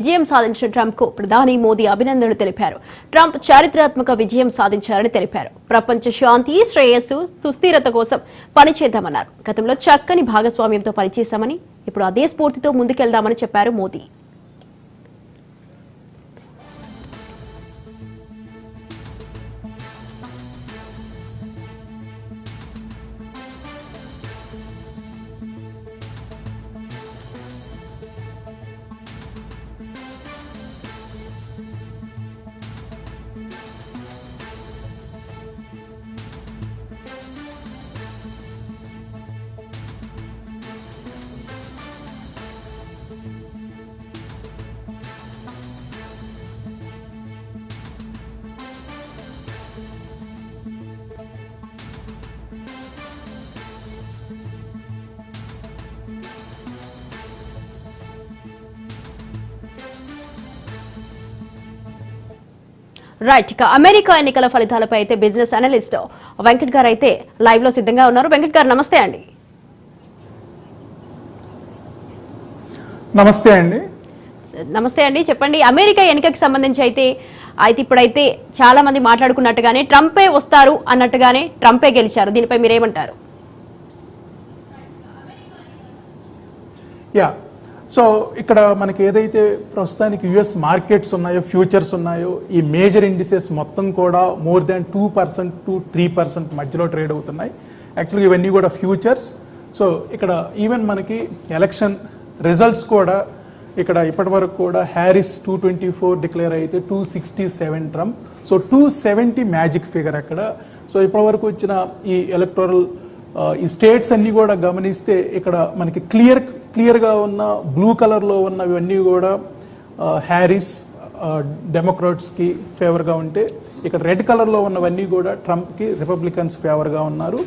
విజయం సాధించిన ట్రంప్ కు ప్రధాని మోదీ అభినందనలు తెలిపారు. ట్రంప్ చారిత్రాత్మక విజయం సాధించారని తెలిపారు. ప్రపంచ శాంతి, శ్రేయస్సు, సుస్థిరత కోసం పనిచేద్దామన్నారు. గతంలో చక్కని భాగస్వామ్యంతో పనిచేశామని, ఇప్పుడు అదే స్ఫూర్తితో ముందుకెళ్దామని చెప్పారు మోదీ. రైట్, ఇక అమెరికా ఎన్నికల ఫలితాలపై అయితే బిజినెస్ అనలిస్ట్ వెంకట్ గారు అయితే లైవ్ లో సిద్ధంగా ఉన్నారు. వెంకట్ గారు నమస్తే అండి. నమస్తే అండి, చెప్పండి. అమెరికా ఎన్నికకి సంబంధించి అయితే ఇప్పుడైతే చాలా మంది మాట్లాడుకున్నట్టుగానే ట్రంపే వస్తారు అన్నట్టుగానే ట్రంపే గెలిచారు. దీనిపై మీరేమంటారు? సో ఇక్కడ మనకి ఏదైతే ప్రస్తుతానికి యుఎస్ మార్కెట్స్ ఉన్నాయో, ఫ్యూచర్స్ ఉన్నాయో, ఈ మేజర్ ఇండిసెస్ మొత్తం కూడా మోర్ దాన్ 2% to 3% మధ్యలో ట్రేడ్ అవుతున్నాయి. యాక్చువల్గా ఇవన్నీ కూడా ఫ్యూచర్స్. సో ఇక్కడ ఈవెన్ మనకి ఎలక్షన్ రిజల్ట్స్ కూడా ఇక్కడ ఇప్పటి వరకు కూడా హ్యారిస్ 224 డిక్లేర్ అయితే 267 ట్రంప్. సో 270 మ్యాజిక్ ఫిగర్ అక్కడ. సో ఇప్పటి వరకు వచ్చిన ఈ ఎలక్టోరల్ ఈ స్టేట్స్ అన్నీ కూడా గమనిస్తే ఇక్కడ మనకి క్లియర్గా ఉన్న బ్లూ కలర్లో ఉన్నవన్నీ కూడా హ్యారిస్ డెమోక్రాట్స్కి ఫేవర్గా ఉంటే, ఇక్కడ రెడ్ కలర్లో ఉన్నవన్నీ కూడా ట్రంప్కి, రిపబ్లికన్స్ ఫేవర్గా ఉన్నారు.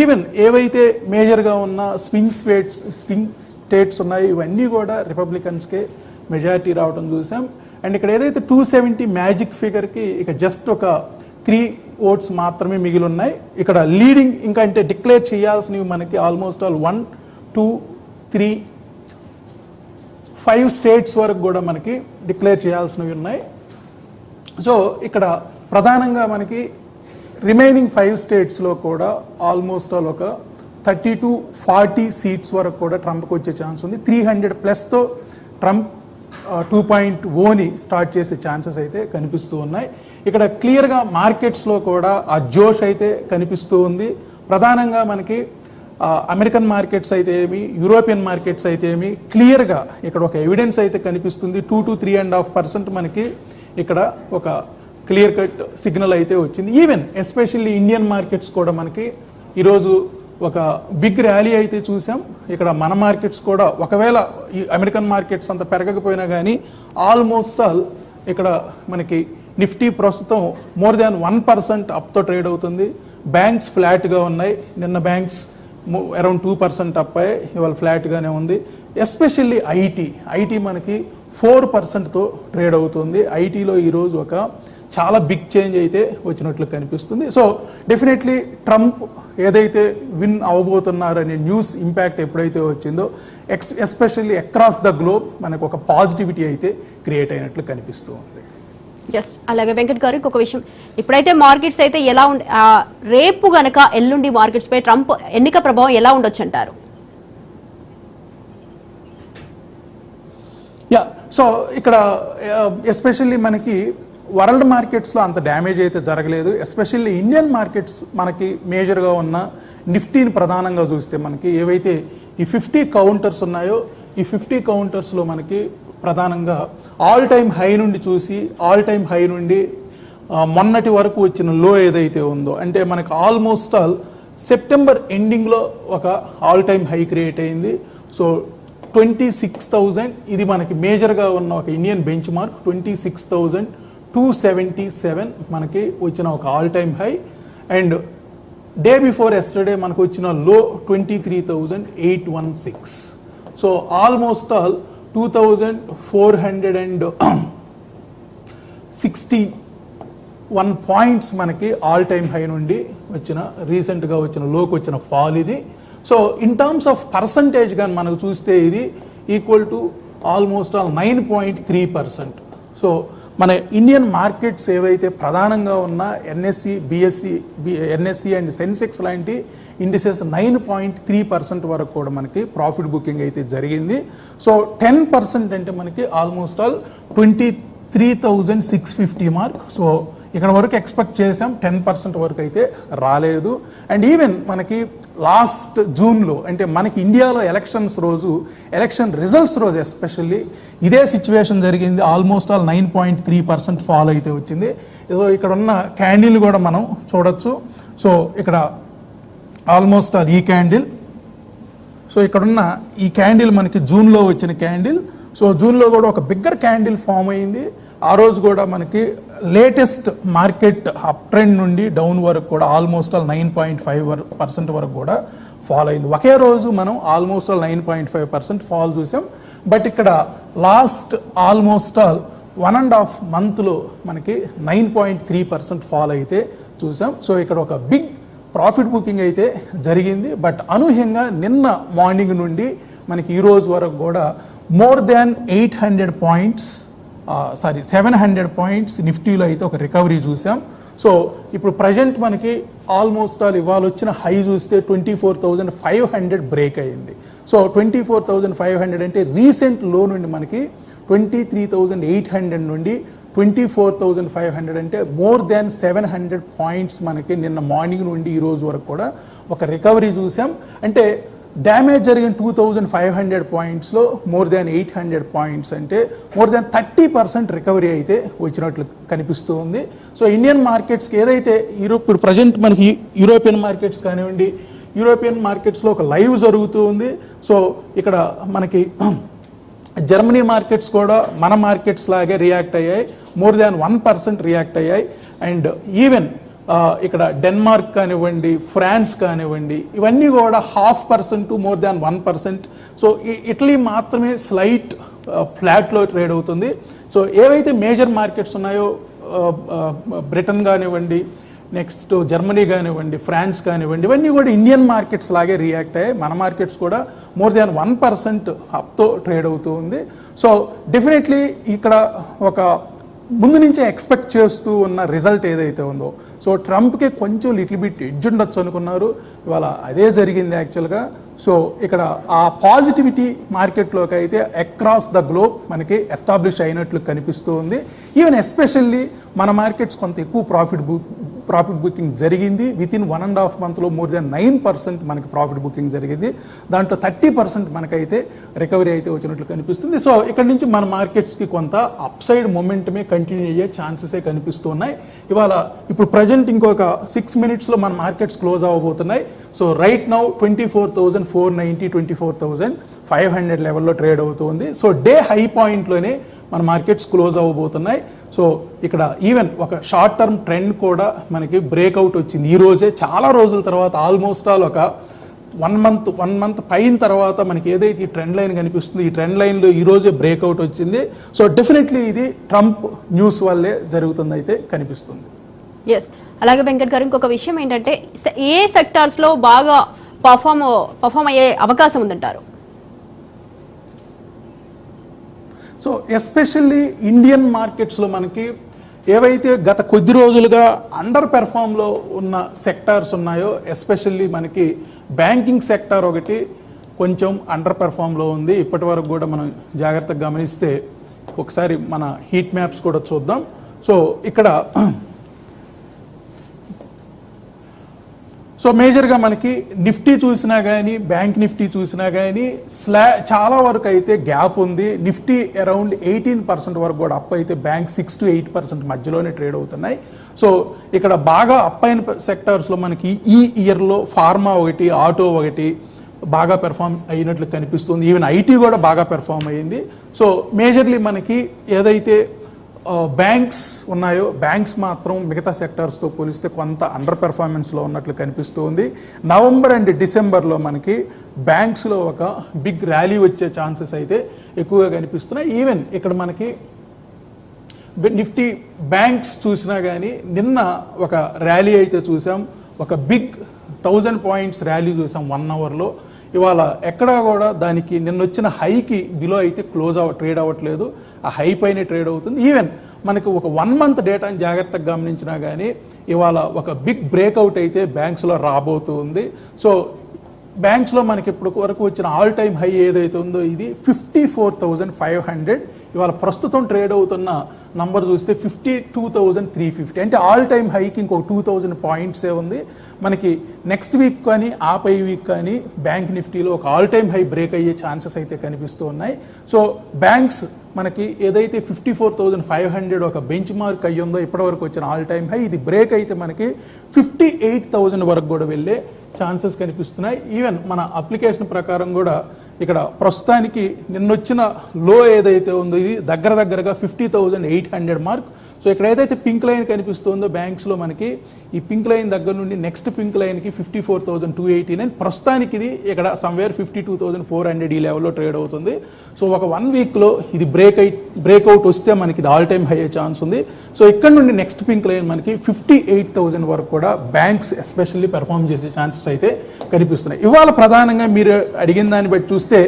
ఈవెన్ ఏవైతే మేజర్గా ఉన్న స్వింగ్ స్టేట్స్ ఉన్నాయో ఇవన్నీ కూడా రిపబ్లికన్స్కే మెజారిటీ రావడం చూసాం. అండ్ ఇక్కడ ఏదైతే 270 మ్యాజిక్ ఫిగర్కి ఇక జస్ట్ ఒక 3 ఓట్స్ మాత్రమే మిగిలి ఉన్నాయి. ఇక్కడ లీడింగ్ ఇంకా అంటే డిక్లేర్ చేయాల్సినవి మనకి ఆల్మోస్ట్ ఆల్ 1, 2, 3, 5 స్టేట్స్ వరకు కూడా మనకి డిక్లేర్ చేయాల్సినవి ఉన్నాయి. సో ఇక్కడ ప్రధానంగా మనకి రిమైనింగ్ 5 స్టేట్స్లో కూడా ఆల్మోస్ట్ ఆల్ ఒక 30 to 40 సీట్స్ వరకు కూడా ట్రంప్కి వచ్చే ఛాన్స్ ఉంది. 300+ ట్రంప్ 2.0ని స్టార్ట్ చేసే ఛాన్సెస్ అయితే కనిపిస్తూ ఉన్నాయి. ఇక్కడ క్లియర్గా మార్కెట్స్లో కూడా ఆ జోష్ అయితే కనిపిస్తూ ఉంది. ప్రధానంగా మనకి అమెరికన్ మార్కెట్స్ అయితే ఏమి, యూరోపియన్ మార్కెట్స్ అయితే ఏమి, క్లియర్గా ఇక్కడ ఒక ఎవిడెన్స్ అయితే కనిపిస్తుంది. 2 to 3.5% మనకి ఇక్కడ ఒక క్లియర్ కట్ సిగ్నల్ అయితే వచ్చింది. ఈవెన్ ఎస్పెషల్లీ ఇండియన్ మార్కెట్స్ కూడా మనకి ఈరోజు ఒక బిగ్ ర్యాలీ అయితే చూసాం. ఇక్కడ మన మార్కెట్స్ కూడా ఒకవేళ ఈ అమెరికన్ మార్కెట్స్ అంత పెరగకపోయినా కానీ ఆల్మోస్ట్ ఆల్ ఇక్కడ మనకి నిఫ్టీ ప్రస్తుతం మోర్ దాన్ 1% అప్తో ట్రేడ్ అవుతుంది. బ్యాంక్స్ ఫ్లాట్గా ఉన్నాయి. నిన్న బ్యాంక్స్ అరౌండ్ 2% అప్ అయ్యాయి, ఇవాళ ఫ్లాట్గానే ఉంది. ఎస్పెషల్లీ ఐటీ మనకి 4%తో ట్రేడ్ అవుతుంది. ఐటీలో ఈరోజు ఒక చాలా బిగ్ చేంజ్ అయితే వచ్చినట్లు కనిపిస్తుంది. సో డెఫినెట్లీ ట్రంప్ ఏదైతే విన్ అవ్వబోతున్నారనే న్యూస్ ఇంపాక్ట్ ఎప్పుడైతే వచ్చిందో ఎస్పెషల్లీ అక్రాస్ ద గ్లోబ్ మనకు ఒక పాజిటివిటీ అయితే క్రియేట్ అయినట్లు కనిపిస్తూ ఉంది. ఎస్, అలాగే వెంకట్ గారు ఇంకొక విషయం, ఇప్పుడైతే మార్కెట్స్ అయితే ఎలా ఉండే, రేపు గనక ఎల్లుండి మార్కెట్స్ పై ట్రంప్ ఎన్నిక ప్రభావం ఎలా ఉండొచ్చు అంటారు? సో ఇక్కడ ఎస్పెషల్లీ మనకి వరల్డ్ మార్కెట్స్లో అంత డ్యామేజ్ అయితే జరగలేదు. ఎస్పెషల్లీ ఇండియన్ మార్కెట్స్ మనకి మేజర్గా ఉన్న నిఫ్టీని ప్రధానంగా చూస్తే మనకి ఏవైతే ఈ 50 కౌంటర్స్ ఉన్నాయో ఈ 50 కౌంటర్స్లో మనకి ప్రధానంగా ఆల్ టైమ్ హై నుండి మొన్నటి వరకు వచ్చిన లో ఏదైతే ఉందో, అంటే మనకి ఆల్మోస్ట్ ఆల్ సెప్టెంబర్ ఎండింగ్లో ఒక ఆల్ టైమ్ హై క్రియేట్ అయింది. సో 26,000 ఇది మనకి మేజర్గా ఉన్న ఒక ఇండియన్ బెంచ్ మార్క్. 26,277 మనకి వచ్చిన ఒక all time high. And day before yesterday మనకు వచ్చిన లో 23,816. సో ఆల్మోస్ట్ ఆల్ 2,461 పాయింట్స్ మనకి ఆల్ టైమ్ హై నుండి వచ్చిన రీసెంట్గా వచ్చిన లోకి వచ్చిన ఫాల్ ఇది. So in terms of percentage కానీ మనకు చూస్తే ఇది equal to almost all 9.3%. So మన ఇండియన్ మార్కెట్స్ ఏవైతే ప్రధానంగా ఉన్న ఎన్ఎస్సి, ఎన్ఎస్సి అండ్ సెన్సెక్స్ లాంటి ఇండిసెస్ 9.3% వరకు కూడా మనకి ప్రాఫిట్ బుకింగ్ అయితే జరిగింది. సో 10% అంటే మనకి ఆల్మోస్ట్ ఆల్ 23,650 మార్క్. సో ఇక్కడ వరకు ఎక్స్పెక్ట్ చేసాం, 10% వరకు అయితే రాలేదు. అండ్ ఈవెన్ మనకి లాస్ట్ జూన్లో అంటే మనకి ఇండియాలో ఎలక్షన్స్ రోజు, ఎలక్షన్ రిజల్ట్స్ రోజు ఎస్పెషల్లీ ఇదే సిచ్యువేషన్ జరిగింది. ఆల్మోస్ట్ ఆల్ 9.3% ఫాల్ అయితే వచ్చింది. ఏదో ఇక్కడ ఉన్న క్యాండిల్ కూడా మనం చూడొచ్చు. సో ఇక్కడ ఆల్మోస్ట్ ఆల్ ఈ క్యాండిల్, సో ఇక్కడున్న ఈ క్యాండిల్ మనకి జూన్లో వచ్చిన క్యాండిల్. సో జూన్లో కూడా ఒక బిగ్గర్ క్యాండిల్ ఫామ్ అయింది. ఆ రోజు కూడా మనకి లేటెస్ట్ మార్కెట్ అప్ ట్రెండ్ నుండి డౌన్ వరకు కూడా ఆల్మోస్ట్ ఆల్ 9.5% వరకు కూడా ఫాల్ అయింది. ఒకే రోజు మనం ఆల్మోస్ట్ ఆల్ 9.5% ఫాల్ చూసాం. బట్ ఇక్కడ లాస్ట్ ఆల్మోస్ట్ ఆల్ 1.5 మంత్లో మనకి 9.3% ఫాల్ అయితే చూసాం. సో ఇక్కడ ఒక బిగ్ ప్రాఫిట్ బుకింగ్ అయితే జరిగింది. బట్ అనూహ్యంగా నిన్న మార్నింగ్ నుండి మనకి ఈ రోజు వరకు కూడా మోర్ దాన్ 700 పాయింట్స్ నిఫ్టీలో అయితే ఒక రికవరీ చూసాం. సో ఇప్పుడు ప్రజెంట్ మనకి ఆల్మోస్ట్ ఆల్ ఇవాళ వచ్చిన హై చూస్తే 24,500 బ్రేక్ అయ్యింది. సో 24,500 అంటే రీసెంట్ లో నుండి మనకి 23,800 నుండి 24,500 అంటే మోర్ దాన్ 700 పాయింట్స్ మనకి నిన్న మార్నింగ్ నుండి ఈ రోజు వరకు కూడా ఒక రికవరీ చూసాం. అంటే డ్యామేజ్ జరిగిన 2,500 పాయింట్స్లో మోర్ దాన్ 800 పాయింట్స్ అంటే మోర్ దాన్ 30% రికవరీ అయితే వచ్చినట్లు కనిపిస్తూ ఉంది. సో ఇండియన్ మార్కెట్స్కి ఏదైతే ఇప్పుడు ప్రజెంట్ మనకి యూరోపియన్ మార్కెట్స్ కానివ్వండి, యూరోపియన్ మార్కెట్స్లో ఒక లైవ్ జరుగుతూ ఉంది. సో ఇక్కడ మనకి జర్మనీ మార్కెట్స్ కూడా మన మార్కెట్స్ లాగే రియాక్ట్ అయ్యాయి, మోర్ దాన్ 1% రియాక్ట్ అయ్యాయి. అండ్ ఈవెన్ ఇక్కడ డెన్మార్క్ కానివ్వండి, ఫ్రాన్స్ కానివ్వండి, ఇవన్నీ కూడా 0.5% to more than 1%. So Italy మాత్రమే స్లైట్ ఫ్లాట్లో ట్రేడ్ అవుతుంది. సో ఏవైతే మేజర్ మార్కెట్స్ ఉన్నాయో బ్రిటన్ కానివ్వండి, నెక్స్ట్ జర్మనీ కానివ్వండి, ఫ్రాన్స్ కానివ్వండి, ఇవన్నీ కూడా ఇండియన్ మార్కెట్స్ లాగే రియాక్ట్ అయ్యాయి. మన మార్కెట్స్ కూడా మోర్ దాన్ 1% అప్తో ట్రేడ్ అవుతూ ఉంది. సో డెఫినెట్లీ ఇక్కడ ఒక ముందు నుంచే ఎక్స్పెక్ట్ చేస్తూ ఉన్న రిజల్ట్ ఏదైతే ఉందో, సో ట్రంప్కి కొంచెం లిటిల్ బిట్ ఎడ్జ్ ఉండొచ్చు అనుకున్నారు, ఇవాళ అదే జరిగింది యాక్చువల్గా. సో ఇక్కడ ఆ పాజిటివిటీ మార్కెట్లోకి అయితే అక్రాస్ ద గ్లోబ్ మనకి ఎస్టాబ్లిష్ అయినట్లు కనిపిస్తూ ఉంది. ఈవెన్ ఎస్పెషల్లీ మన మార్కెట్స్ కొంత ఎక్కువ ప్రాఫిట్ బుకింగ్ జరిగింది. వితిన్ 1.5 మంత్లో మోర్ దాన్ 9% మనకి ప్రాఫిట్ బుకింగ్ జరిగింది. దాంట్లో 30% మనకైతే రికవరీ అయితే వచ్చినట్లు కనిపిస్తుంది. సో ఇక్కడ నుంచి మన మార్కెట్స్కి కొంత అప్ సైడ్ మొమెంటమే కంటిన్యూ అయ్యే ఛాన్సెసే కనిపిస్తున్నాయి. ఇవాళ ఇప్పుడు ప్రజెంట్ ఇంకొక 6 మినిట్స్లో మన మార్కెట్స్ క్లోజ్ అవ్వబోతున్నాయి. సో రైట్ నౌ 24,490, 24,500 లెవెల్లో ట్రేడ్ అవుతుంది. సో డే హై పాయింట్లోనే మన మార్కెట్స్ క్లోజ్ అవ్వబోతున్నాయి. సో ఇక్కడ ఈవెన్ ఒక షార్ట్ టర్మ్ ట్రెండ్ కూడా మనకి బ్రేక్అవుట్ వచ్చింది ఈ రోజే. చాలా రోజుల తర్వాత ఆల్మోస్ట్ ఆల్ ఒక 1 మంత్ పైన తర్వాత మనకి ఏదైతే ఈ ట్రెండ్ లైన్ కనిపిస్తుంది, ఈ ట్రెండ్ లైన్లో ఈ రోజే బ్రేక్అవుట్ వచ్చింది. సో డెఫినెట్లీ ఇది ట్రంప్ న్యూస్ వల్లే జరుగుతుంది అయితే కనిపిస్తుంది. ఎస్, అలాగే వెంకట్ గారు ఇంకొక విషయం ఏంటంటే ఏ సెక్టార్స్లో బాగా పర్ఫామ్ అయ్యే అవకాశం ఉందంటారు? సో ఎస్పెషల్లీ ఇండియన్ మార్కెట్స్లో మనకి ఏవైతే గత కొద్ది రోజులుగా అండర్ పెర్ఫామ్లో ఉన్న సెక్టార్స్ ఉన్నాయో, ఎస్పెషల్లీ మనకి బ్యాంకింగ్ సెక్టార్ ఒకటి కొంచెం అండర్ పెర్ఫామ్లో ఉంది. ఇప్పటి వరకు కూడా మనం జాగ్రత్తగా గమనిస్తే ఒకసారి మన హీట్ మ్యాప్స్ కూడా చూద్దాం. సో ఇక్కడ సో మేజర్గా మనకి నిఫ్టీ చూసినా కానీ, బ్యాంక్ నిఫ్టీ చూసినా కానీ చాలా వరకు అయితే గ్యాప్ ఉంది. నిఫ్టీ అరౌండ్ 18% వరకు కూడా అప్ అయితే, బ్యాంక్ 6 to 8% మధ్యలోనే ట్రేడ్ అవుతున్నాయి. సో ఇక్కడ బాగా అప్ అయిన సెక్టార్స్లో మనకి ఈ ఇయర్లో ఫార్మా ఒకటి, ఆటో ఒకటి బాగా పెర్ఫామ్ అయినట్లు కనిపిస్తుంది. ఈవెన్ ఐటీ కూడా బాగా పెర్ఫామ్ అయ్యింది. సో మేజర్లీ మనకి ఏదైతే బ్యాంక్స్ ఉన్నాయో, బ్యాంక్స్ మాత్రం మిగతా సెక్టార్స్తో పోలిస్తే కొంత అండర్ పెర్ఫార్మెన్స్లో ఉన్నట్లు కనిపిస్తూ ఉంది. నవంబర్ అండ్ డిసెంబర్లో మనకి బ్యాంక్స్లో ఒక బిగ్ ర్యాలీ వచ్చే ఛాన్సెస్ అయితే ఎక్కువగా కనిపిస్తున్నాయి. ఈవెన్ ఇక్కడ మనకి నిఫ్టీ బ్యాంక్స్ చూసినా కానీ నిన్న ఒక ర్యాలీ అయితే చూసాం, ఒక బిగ్ 1000 పాయింట్స్ ర్యాలీ చూసాం 1 అవర్లో. ఇవాళ ఎక్కడా కూడా దానికి నిన్న వచ్చిన హైకి బిలో అయితే ట్రేడ్ అవ్వట్లేదు, ఆ హై పైనే ట్రేడ్ అవుతుంది. ఈవెన్ మనకి ఒక 1 మంత్ డేటాని జాగ్రత్తగా గమనించినా కానీ ఇవాళ ఒక బిగ్ బ్రేక్అవుట్ అయితే బ్యాంక్స్లో రాబోతుంది. సో బ్యాంక్స్లో మనకి ఇప్పుడు వరకు వచ్చిన ఆల్ టైమ్ హై ఏదైతే ఉందో ఇది 54,500. ఇవాళ ప్రస్తుతం ట్రేడ్ అవుతున్న నంబర్ చూస్తే 52,350. అంటే ఆల్ టైమ్ హైకి ఇంకొక 2,000 పాయింట్సే ఉంది. మనకి నెక్స్ట్ వీక్ కానీ ఆ పై వీక్ కానీ బ్యాంక్ నిఫ్టీలో ఒక ఆల్ టైమ్ హై బ్రేక్ అయ్యే ఛాన్సెస్ అయితే కనిపిస్తూ ఉన్నాయి. సో బ్యాంక్స్ మనకి ఏదైతే 54,500 ఒక బెంచ్ మార్క్ అయ్యిందో ఇప్పటివరకు వచ్చిన ఆల్ టైమ్ హై, ఇది బ్రేక్ అయితే మనకి 58,000 వరకు కూడా వెళ్ళే ఛాన్సెస్ కనిపిస్తున్నాయి. ఈవెన్ మన అప్లికేషన్ ప్రకారం కూడా ఇక్కడ ప్రస్తుతానికి నిన్నొచ్చిన లో ఏదైతే ఉందో ఇది దగ్గరగా 50,800 మార్క్. సో ఇక్కడ ఏదైతే పింక్ లైన్ కనిపిస్తుందో బ్యాంక్స్లో మనకి ఈ పింక్ లైన్ దగ్గర నుండి నెక్స్ట్ పింక్ లైన్కి 54,289. ప్రస్తుతానికి ఇది ఇక్కడ సమ్వేర్ 52,400 ఈ లెవెల్లో ట్రేడ్ అవుతుంది. సో ఒక 1 వీక్లో ఇది బ్రేక్అవుట్ వస్తే మనకి ఇది ఆల్ టైమ్ హై అయ్యే ఛాన్స్ ఉంది. సో ఇక్కడ నుండి నెక్స్ట్ పింక్ లైన్ మనకి 58,000 వరకు కూడా బ్యాంక్స్ ఎస్పెషల్లీ పెర్ఫామ్ చేసే ఛాన్సెస్ అయితే కనిపిస్తున్నాయి. ఇవాళ ప్రధానంగా మీరు అడిగిన దాన్ని బట్టి చూస్తే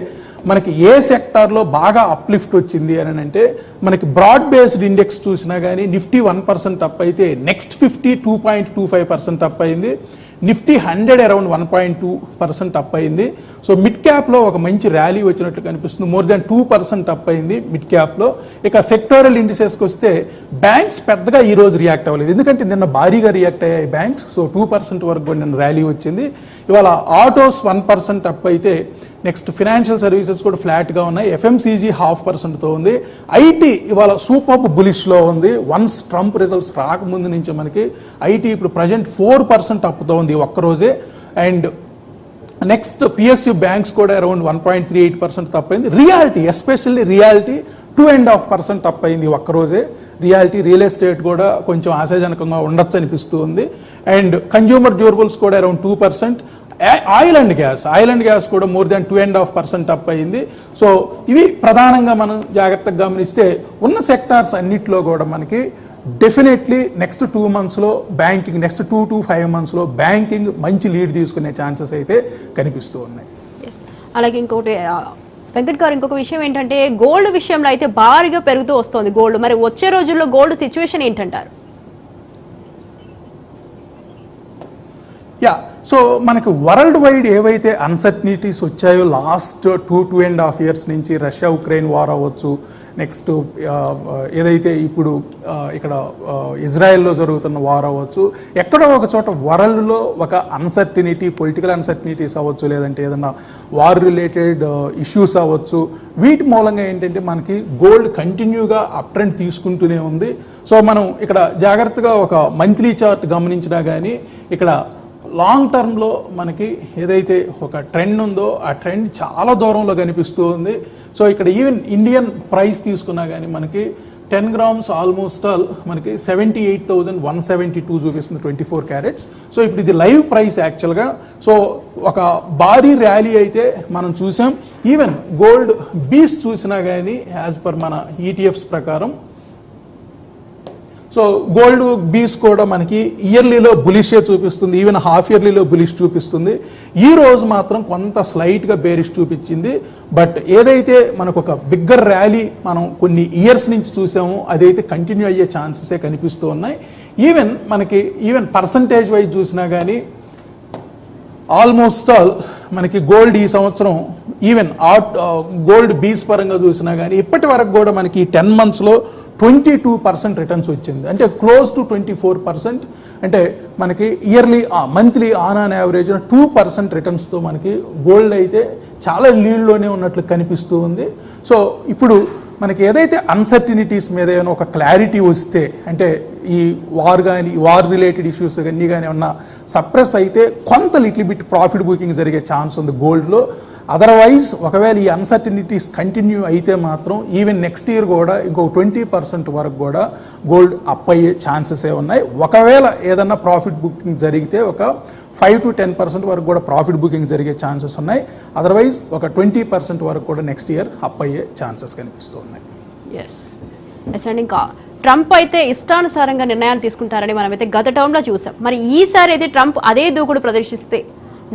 మనకి ఏ సెక్టార్లో బాగా అప్లిఫ్ట్ వచ్చింది అని అంటే మనకి బ్రాడ్ బేస్డ్ ఇండెక్స్ చూసినా కానీ నిఫ్టీ 1% అప్ అయితే నెక్స్ట్ 50 2.25% అప్ అయింది. నిఫ్టీ 100 అరౌండ్ 1.2% అప్ అయింది. సో మిడ్ క్యాప్లో ఒక మంచి ర్యాలీ వచ్చినట్లు కనిపిస్తుంది, మోర్ దాన్ 2% అప్ అయింది మిడ్ క్యాప్లో. ఇక సెక్టోరల్ ఇండిసెస్కి వస్తే బ్యాంక్స్ పెద్దగా ఈ రోజు రియాక్ట్ అవ్వలేదు, ఎందుకంటే నిన్న భారీగా రియాక్ట్ అయ్యాయి బ్యాంక్స్. సో 2% వరకు కూడా నిన్న ర్యాలీ వచ్చింది. ఇవాళ ఆటోస్ 1% అప్ అయితే నెక్స్ట్ ఫినాన్షియల్ సర్వీసెస్ కూడా ఫ్లాట్గా ఉన్నాయి. ఎఫ్ఎంసీజీ 0.5%తో ఉంది. ఐటీ ఇవాళ సూపర్ బులిష్లో ఉంది. వన్స్ ట్రంప్ రిజల్ట్స్ రాకముందు నుంచి మనకి ఐటీ ఇప్పుడు ప్రజెంట్ 4% అప్తో ఉంది ఒక్కరోజే. అండ్ నెక్స్ట్ పిఎస్యు బ్యాంక్స్ కూడా అరౌండ్ 1.38% తప్పైంది. రియాలిటీ ఎస్పెషల్లీ రియాలిటీ 2.5% తప్పైంది ఒక్కరోజే. రియాలిటీ రియల్ ఎస్టేట్ కూడా కొంచెం ఆశాజనకంగా ఉండొచ్చు అనిపిస్తూ ఉంది. అండ్ కన్జ్యూమర్ డ్యూరబుల్స్ కూడా అరౌండ్ 2%. ఆయిల్ అండ్ గ్యాస్ కూడా మోర్ దాన్ 2.5% అప్ అయింది. సో ఇవి ప్రధానంగా మనం జాగ్రత్తగా గమనిస్తే ఉన్న సెక్టార్స్ అన్నిట్లో కూడా మనకి డెఫినెట్లీ నెక్స్ట్ 2 మంత్స్లో బ్యాంకింగ్, నెక్స్ట్ 2 to 5 మంత్స్లో బ్యాంకింగ్ మంచి లీడ్ తీసుకునే ఛాన్సెస్ అయితే కనిపిస్తూ ఉన్నాయి. అలాగే ఇంకొకటి వెంకట్ గారు, ఇంకొక విషయం ఏంటంటే గోల్డ్ విషయంలో అయితే భారీగా పెరుగుతూ వస్తుంది గోల్డ్. మరి వచ్చే రోజుల్లో గోల్డ్ సిచ్యువేషన్ ఏంటంటారు? సో మనకి వరల్డ్ వైడ్ ఏవైతే అన్సర్టనిటీస్ వచ్చాయో లాస్ట్ 2.5 years నుంచి, రష్యా ఉక్రెయిన్ వార్ అవ్వచ్చు, నెక్స్ట్ ఏదైతే ఇప్పుడు ఇక్కడ ఇజ్రాయెల్లో జరుగుతున్న వార్ అవ్వచ్చు, ఎక్కడో ఒక చోట వరల్డ్లో ఒక అన్సర్టనిటీ, పొలిటికల్ అన్సర్టనిటీస్ అవ్వచ్చు, లేదంటే ఏదన్నా వార్ రిలేటెడ్ ఇష్యూస్ అవ్వచ్చు, వీటి మూలంగా ఏంటంటే మనకి గోల్డ్ కంటిన్యూగా అప్ ట్రెండ్ తీసుకుంటూనే ఉంది. సో మనం ఇక్కడ జాగ్రత్తగా ఒక మంత్లీ చార్ట్ గమనించినా కానీ ఇక్కడ లాంగ్ టర్మ్లో మనకి ఏదైతే ఒక ట్రెండ్ ఉందో ఆ ట్రెండ్ చాలా దూరంలో కనిపిస్తూ ఉంది. సో ఇక్కడ ఈవెన్ ఇండియన్ ప్రైస్ తీసుకున్నా కానీ మనకి 10 grams ఆల్మోస్ట్ ఆల్ మనకి 78,172 చూపిస్తుంది 24 carats. సో ఇప్పుడు ఇది లైవ్ ప్రైస్ యాక్చువల్గా. సో ఒక భారీ ర్యాలీ అయితే మనం చూసాం. ఈవెన్ గోల్డ్ బీస్ చూసినా కానీ యాజ్ పర్ మన ఈటీఎఫ్స్ ప్రకారం, సో గోల్డ్ బీస్ కూడా మనకి ఇయర్లీలో బులిషే చూపిస్తుంది, ఈవెన్ హాఫ్ ఇయర్లీలో బులిష్ చూపిస్తుంది. ఈ రోజు మాత్రం కొంత స్లైట్గా బేరిష్ చూపించింది. బట్ ఏదైతే మనకు ఒక బిగ్గర్ ర్యాలీ మనం కొన్ని ఇయర్స్ నుంచి చూసామో అదైతే కంటిన్యూ అయ్యే ఛాన్సెసే కనిపిస్తూ ఉన్నాయి. ఈవెన్ పర్సంటేజ్ వైజ్ చూసినా కానీ ఆల్మోస్ట్ ఆల్ మనకి గోల్డ్ ఈ సంవత్సరం ఈవెన్ గోల్డ్ బీస్ పరంగా చూసినా కానీ ఇప్పటి వరకు కూడా మనకి 10 monthsలో 22% రిటర్న్స్ వచ్చింది, అంటే క్లోజ్ టు 24%. అంటే మనకి ఇయర్లీ మంత్లీ ఆన్ యావరేజ్ 2% రిటర్న్స్తో మనకి గోల్డ్ అయితే చాలా లీడ్లోనే ఉన్నట్లు కనిపిస్తూ ఉంది. సో ఇప్పుడు మనకి ఏదైతే అన్సర్టినిటీస్ మీద ఏమైనా ఒక క్లారిటీ వస్తే, అంటే ఈ వార్ రిలేటెడ్ ఇష్యూస్ అన్నీ కానీ ఏమన్నా సప్రెస్ అయితే కొంత లిటిల్ బిట్ ప్రాఫిట్ బుకింగ్ జరిగే ఛాన్స్ ఉంది గోల్డ్లో. అదర్వైజ్ ఒకవేళ ఈ అన్సర్టినిటీస్ కంటిన్యూ అయితే మాత్రం ఈవెన్ నెక్స్ట్ ఇయర్ కూడా ఇంకో 20% వరకు కూడా గోల్డ్ అప్ అయ్యే ఛాన్సెసే ఉన్నాయి. ఒకవేళ ఏదన్నా ప్రాఫిట్ బుకింగ్ జరిగితే ఒక 5 to 10% వరకు కూడా ప్రాఫిట్ బుకింగ్ జరిగే ఛాన్సెస్ ఉన్నాయి. అదర్వైజ్ ఒక 20% వరకు కూడా నెక్స్ట్ ఇయర్ అప్ అయ్యే ఛాన్సెస్ కనిపిస్తూ ఉన్నాయి. అండ్ ఇంకా ట్రంప్ అయితే ఇష్టానుసారంగా నిర్ణయాలు తీసుకుంటారని మనమైతే గత టర్మ్లో చూసాం. మరి ఈసారి అయితే ట్రంప్ అదే దూకుడు ప్రదర్శిస్తే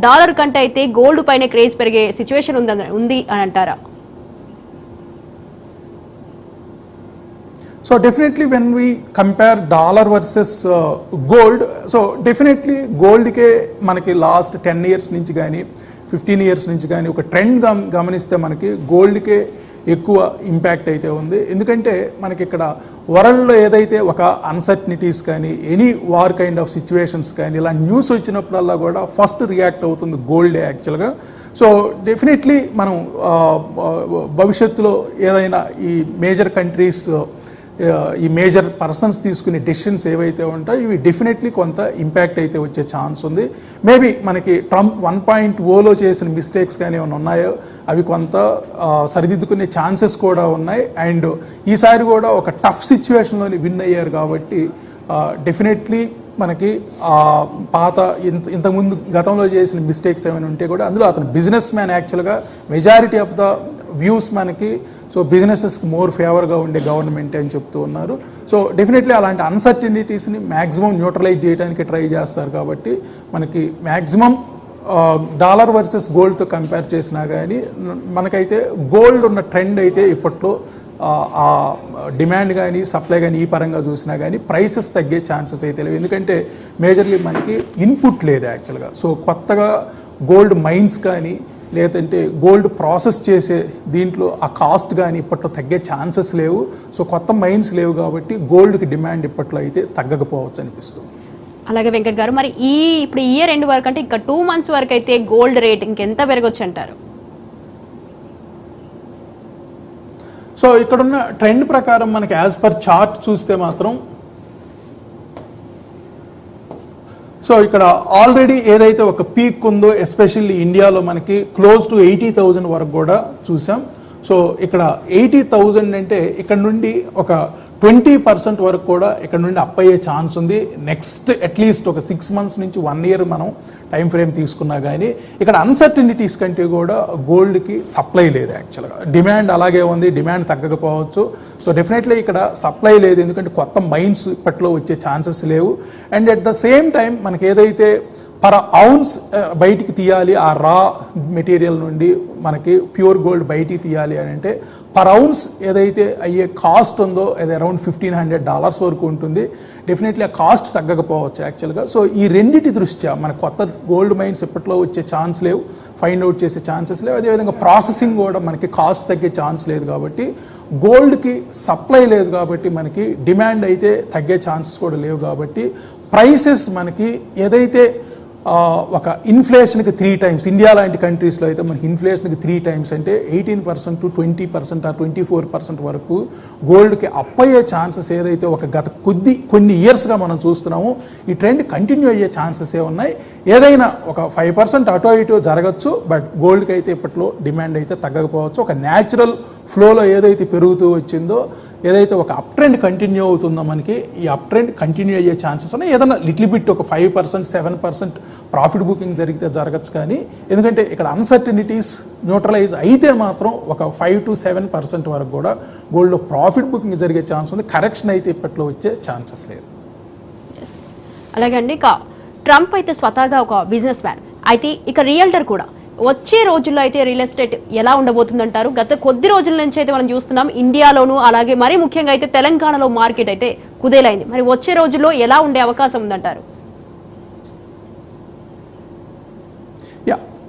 డాలర్ కంటే అయితే గోల్డ్ పైన క్రేజ్ పెరిగే సిచ్యువేషన్ ఉంది అని అంటారా? So definitely when we compare dollar versus gold, so definitely gold ke manaki last 10 years నుంచి కానీ 15 years నుంచి కానీ ఒక ట్రెండ్ గమనిస్తే మనకి గోల్డ్ కే ఎక్కువ ఇంపాక్ట్ అయితే ఉంది. ఎందుకంటే మనకి ఇక్కడ వరల్డ్లో ఏదైతే ఒక అన్సర్టనిటీస్ కానీ any war kind of situations కానీ ఇలా న్యూస్ వచ్చినప్పుడల్లా కూడా ఫస్ట్ రియాక్ట్ అవుతుంది గోల్డే యాక్చువల్గా. సో డెఫినెట్లీ మనం భవిష్యత్తులో ఏదైనా ఈ మేజర్ కంట్రీస్ ఈ మేజర్ పర్సన్స్ తీసుకునే డెసిషన్స్ ఏవైతే ఉంటాయో ఇవి డెఫినెట్లీ కొంత ఇంపాక్ట్ అయితే వచ్చే ఛాన్స్ ఉంది. మేబీ మనకి ట్రంప్ 1.0లో చేసిన మిస్టేక్స్ కానీ ఏమైనా ఉన్నాయో అవి కొంత సరిదిద్దుకునే ఛాన్సెస్ కూడా ఉన్నాయి. అండ్ ఈసారి కూడా ఒక టఫ్ సిచ్యువేషన్లోని విన్ అయ్యారు కాబట్టి డెఫినెట్లీ మనకి పాత ఇంతకుముందు గతంలో చేసిన మిస్టేక్స్ ఏమైనా ఉంటే కూడా అందులో అతను బిజినెస్ మ్యాన్ యాక్చువల్గా మెజారిటీ ఆఫ్ ద వ్యూస్ మనకి సో బిజినెసెస్కి మోర్ ఫేవర్గా ఉండే గవర్నమెంట్ అని చెప్తూ ఉన్నారు. సో డెఫినెట్లీ అలాంటి అన్సర్టనిటీస్ని మ్యాక్సిమం న్యూట్రలైజ్ చేయడానికి ట్రై చేస్తారు కాబట్టి మనకి మ్యాక్సిమం డాలర్ వర్సెస్ గోల్డ్తో కంపేర్ చేసినా కానీ మనకైతే గోల్డ్ ఉన్న ట్రెండ్ అయితే ఇప్పట్లో ఆ డిమాండ్ కానీ సప్లై కానీ ఈ పరంగా చూసినా కానీ ప్రైసెస్ తగ్గే ఛాన్సెస్ అయితే లేవు. ఎందుకంటే మేజర్లీ మనకి ఇన్పుట్ లేదు యాక్చువల్గా. సో కొత్తగా గోల్డ్ మైన్స్ కానీ లేదంటే గోల్డ్ ప్రాసెస్ చేసే దీంట్లో ఆ కాస్ట్ కానీ ఇప్పట్లో తగ్గే ఛాన్సెస్ లేవు. సో కొత్త మైన్స్ లేవు కాబట్టి గోల్డ్కి డిమాండ్ ఇప్పట్లో అయితే తగ్గకపోవచ్చు అనిపిస్తుంది. అలాగే వెంకట్ గారు, మరి ఇప్పుడు ఇయర్ ఎండ్ వరకు అంటే ఇంకా 2 months వరకు అయితే గోల్డ్ రేట్ ఇంకెంత పెరగొచ్చు అంటారు? సో ఇక్కడున్న ట్రెండ్ ప్రకారం మనకి యాజ్ పర్ చార్ట్ చూస్తే మాత్రం సో ఇక్కడ ఆల్రెడీ ఏదైతే ఒక పీక్ ఉందో ఎస్పెషల్లీ ఇండియాలో మనకి క్లోజ్ టు 80,000 వరకు కూడా చూసాం. సో ఇక్కడ 80,000 అంటే ఇక్కడ నుండి ఒక 20% వరకు కూడా ఇక్కడ నుండి అప్ అయ్యే ఛాన్స్ ఉంది. నెక్స్ట్ అట్లీస్ట్ ఒక 6 months నుంచి 1 year మనం టైం ఫ్రేమ్ తీసుకున్నా కానీ ఇక్కడ అన్సర్టనిటీస్ కంటే కూడా గోల్డ్కి సప్లై లేదు యాక్చువల్గా. డిమాండ్ అలాగే ఉంది, డిమాండ్ తగ్గకపోవచ్చు. సో డెఫినెట్లీ ఇక్కడ సప్లై లేదు ఎందుకంటే కొత్త మైన్స్ ఇప్పట్లో వచ్చే ఛాన్సెస్ లేవు. And at the same time మనకి ఏదైతే పర్ ఔన్స్ బయటికి తీయాలి ఆ రా మెటీరియల్ నుండి మనకి ప్యూర్ గోల్డ్ బయటికి తీయాలి అని అంటే పర్ ఔన్స్ ఏదైతే అయ్యే కాస్ట్ ఉందో అది అరౌండ్ $1,500 వరకు ఉంటుంది. డెఫినెట్లీ ఆ కాస్ట్ తగ్గకపోవచ్చు యాక్చువల్గా. సో ఈ రెండింటి దృష్ట్యా మన కొత్త గోల్డ్ మైన్స్ ఇప్పట్లో వచ్చే ఛాన్స్ లేవు, ఫైండ్ అవుట్ చేసే ఛాన్సెస్ లేవు. అదేవిధంగా ప్రాసెసింగ్ కూడా మనకి కాస్ట్ తగ్గే ఛాన్స్ లేదు కాబట్టి గోల్డ్కి సప్లై లేదు కాబట్టి మనకి డిమాండ్ అయితే తగ్గే ఛాన్సెస్ కూడా లేవు కాబట్టి ప్రైసెస్ మనకి ఏదైతే ఒక ఇన్ఫ్లేషన్కి 3 times ఇండియా లాంటి కంట్రీస్లో అయితే మనకి ఇన్ఫ్లేషన్కి 3 times అంటే 18% to 20% or 24% వరకు గోల్డ్కి అప్ అయ్యే ఛాన్సెస్ ఏదైతే ఒక గత కొన్ని ఇయర్స్గా మనం చూస్తున్నామో ఈ ట్రెండ్ కంటిన్యూ అయ్యే ఛాన్సెస్ ఉన్నాయి. ఏదైనా ఒక 5% అటో ఇటో జరగచ్చు, బట్ గోల్డ్కి అయితే ఇప్పట్లో డిమాండ్ అయితే తగ్గకపోవచ్చు. ఒక న్యాచురల్ ఫ్లోలో ఏదైతే పెరుగుతూ వచ్చిందో ఏదైతే ఒక అప్ ట్రెండ్ కంటిన్యూ అవుతుందో మనకి ఈ అప్ ట్రెండ్ కంటిన్యూ అయ్యే ఛాన్సెస్ ఉన్నాయి. ఏదైనా లిటిల్ బిట్ ఒక 5% 7% ప్రాఫిట్ బుకింగ్ జరిగితే జరగచ్చు కానీ ఎందుకంటే ఇక్కడ అన్సర్టనిటీస్ న్యూట్రలైజ్ అయితే మాత్రం ఒక 5 to 7% వరకు కూడా గోల్డ్లో ప్రాఫిట్ బుకింగ్ జరిగే ఛాన్స్ ఉంది. కరెక్షన్ అయితే ఇప్పట్లో వచ్చే ఛాన్సెస్ లేదు. అలాగే అండి, ఇక ట్రంప్ అయితే స్వతహాగా ఒక బిజినెస్ మ్యాన్ అయితే ఇక రియల్టర్ కూడా. వచ్చే రోజుల్లో అయితే రియల్ ఎస్టేట్ ఎలా ఉండబోతుందంటారు? గత కొద్ది రోజుల నుంచి అయితే మనం చూస్తున్నాం ఇండియాలోను అలాగే మరీ ముఖ్యంగా అయితే తెలంగాణలో మార్కెట్ అయితే కుదేలైంది. మరి వచ్చే రోజుల్లో ఎలా ఉండే అవకాశం ఉందంటారు?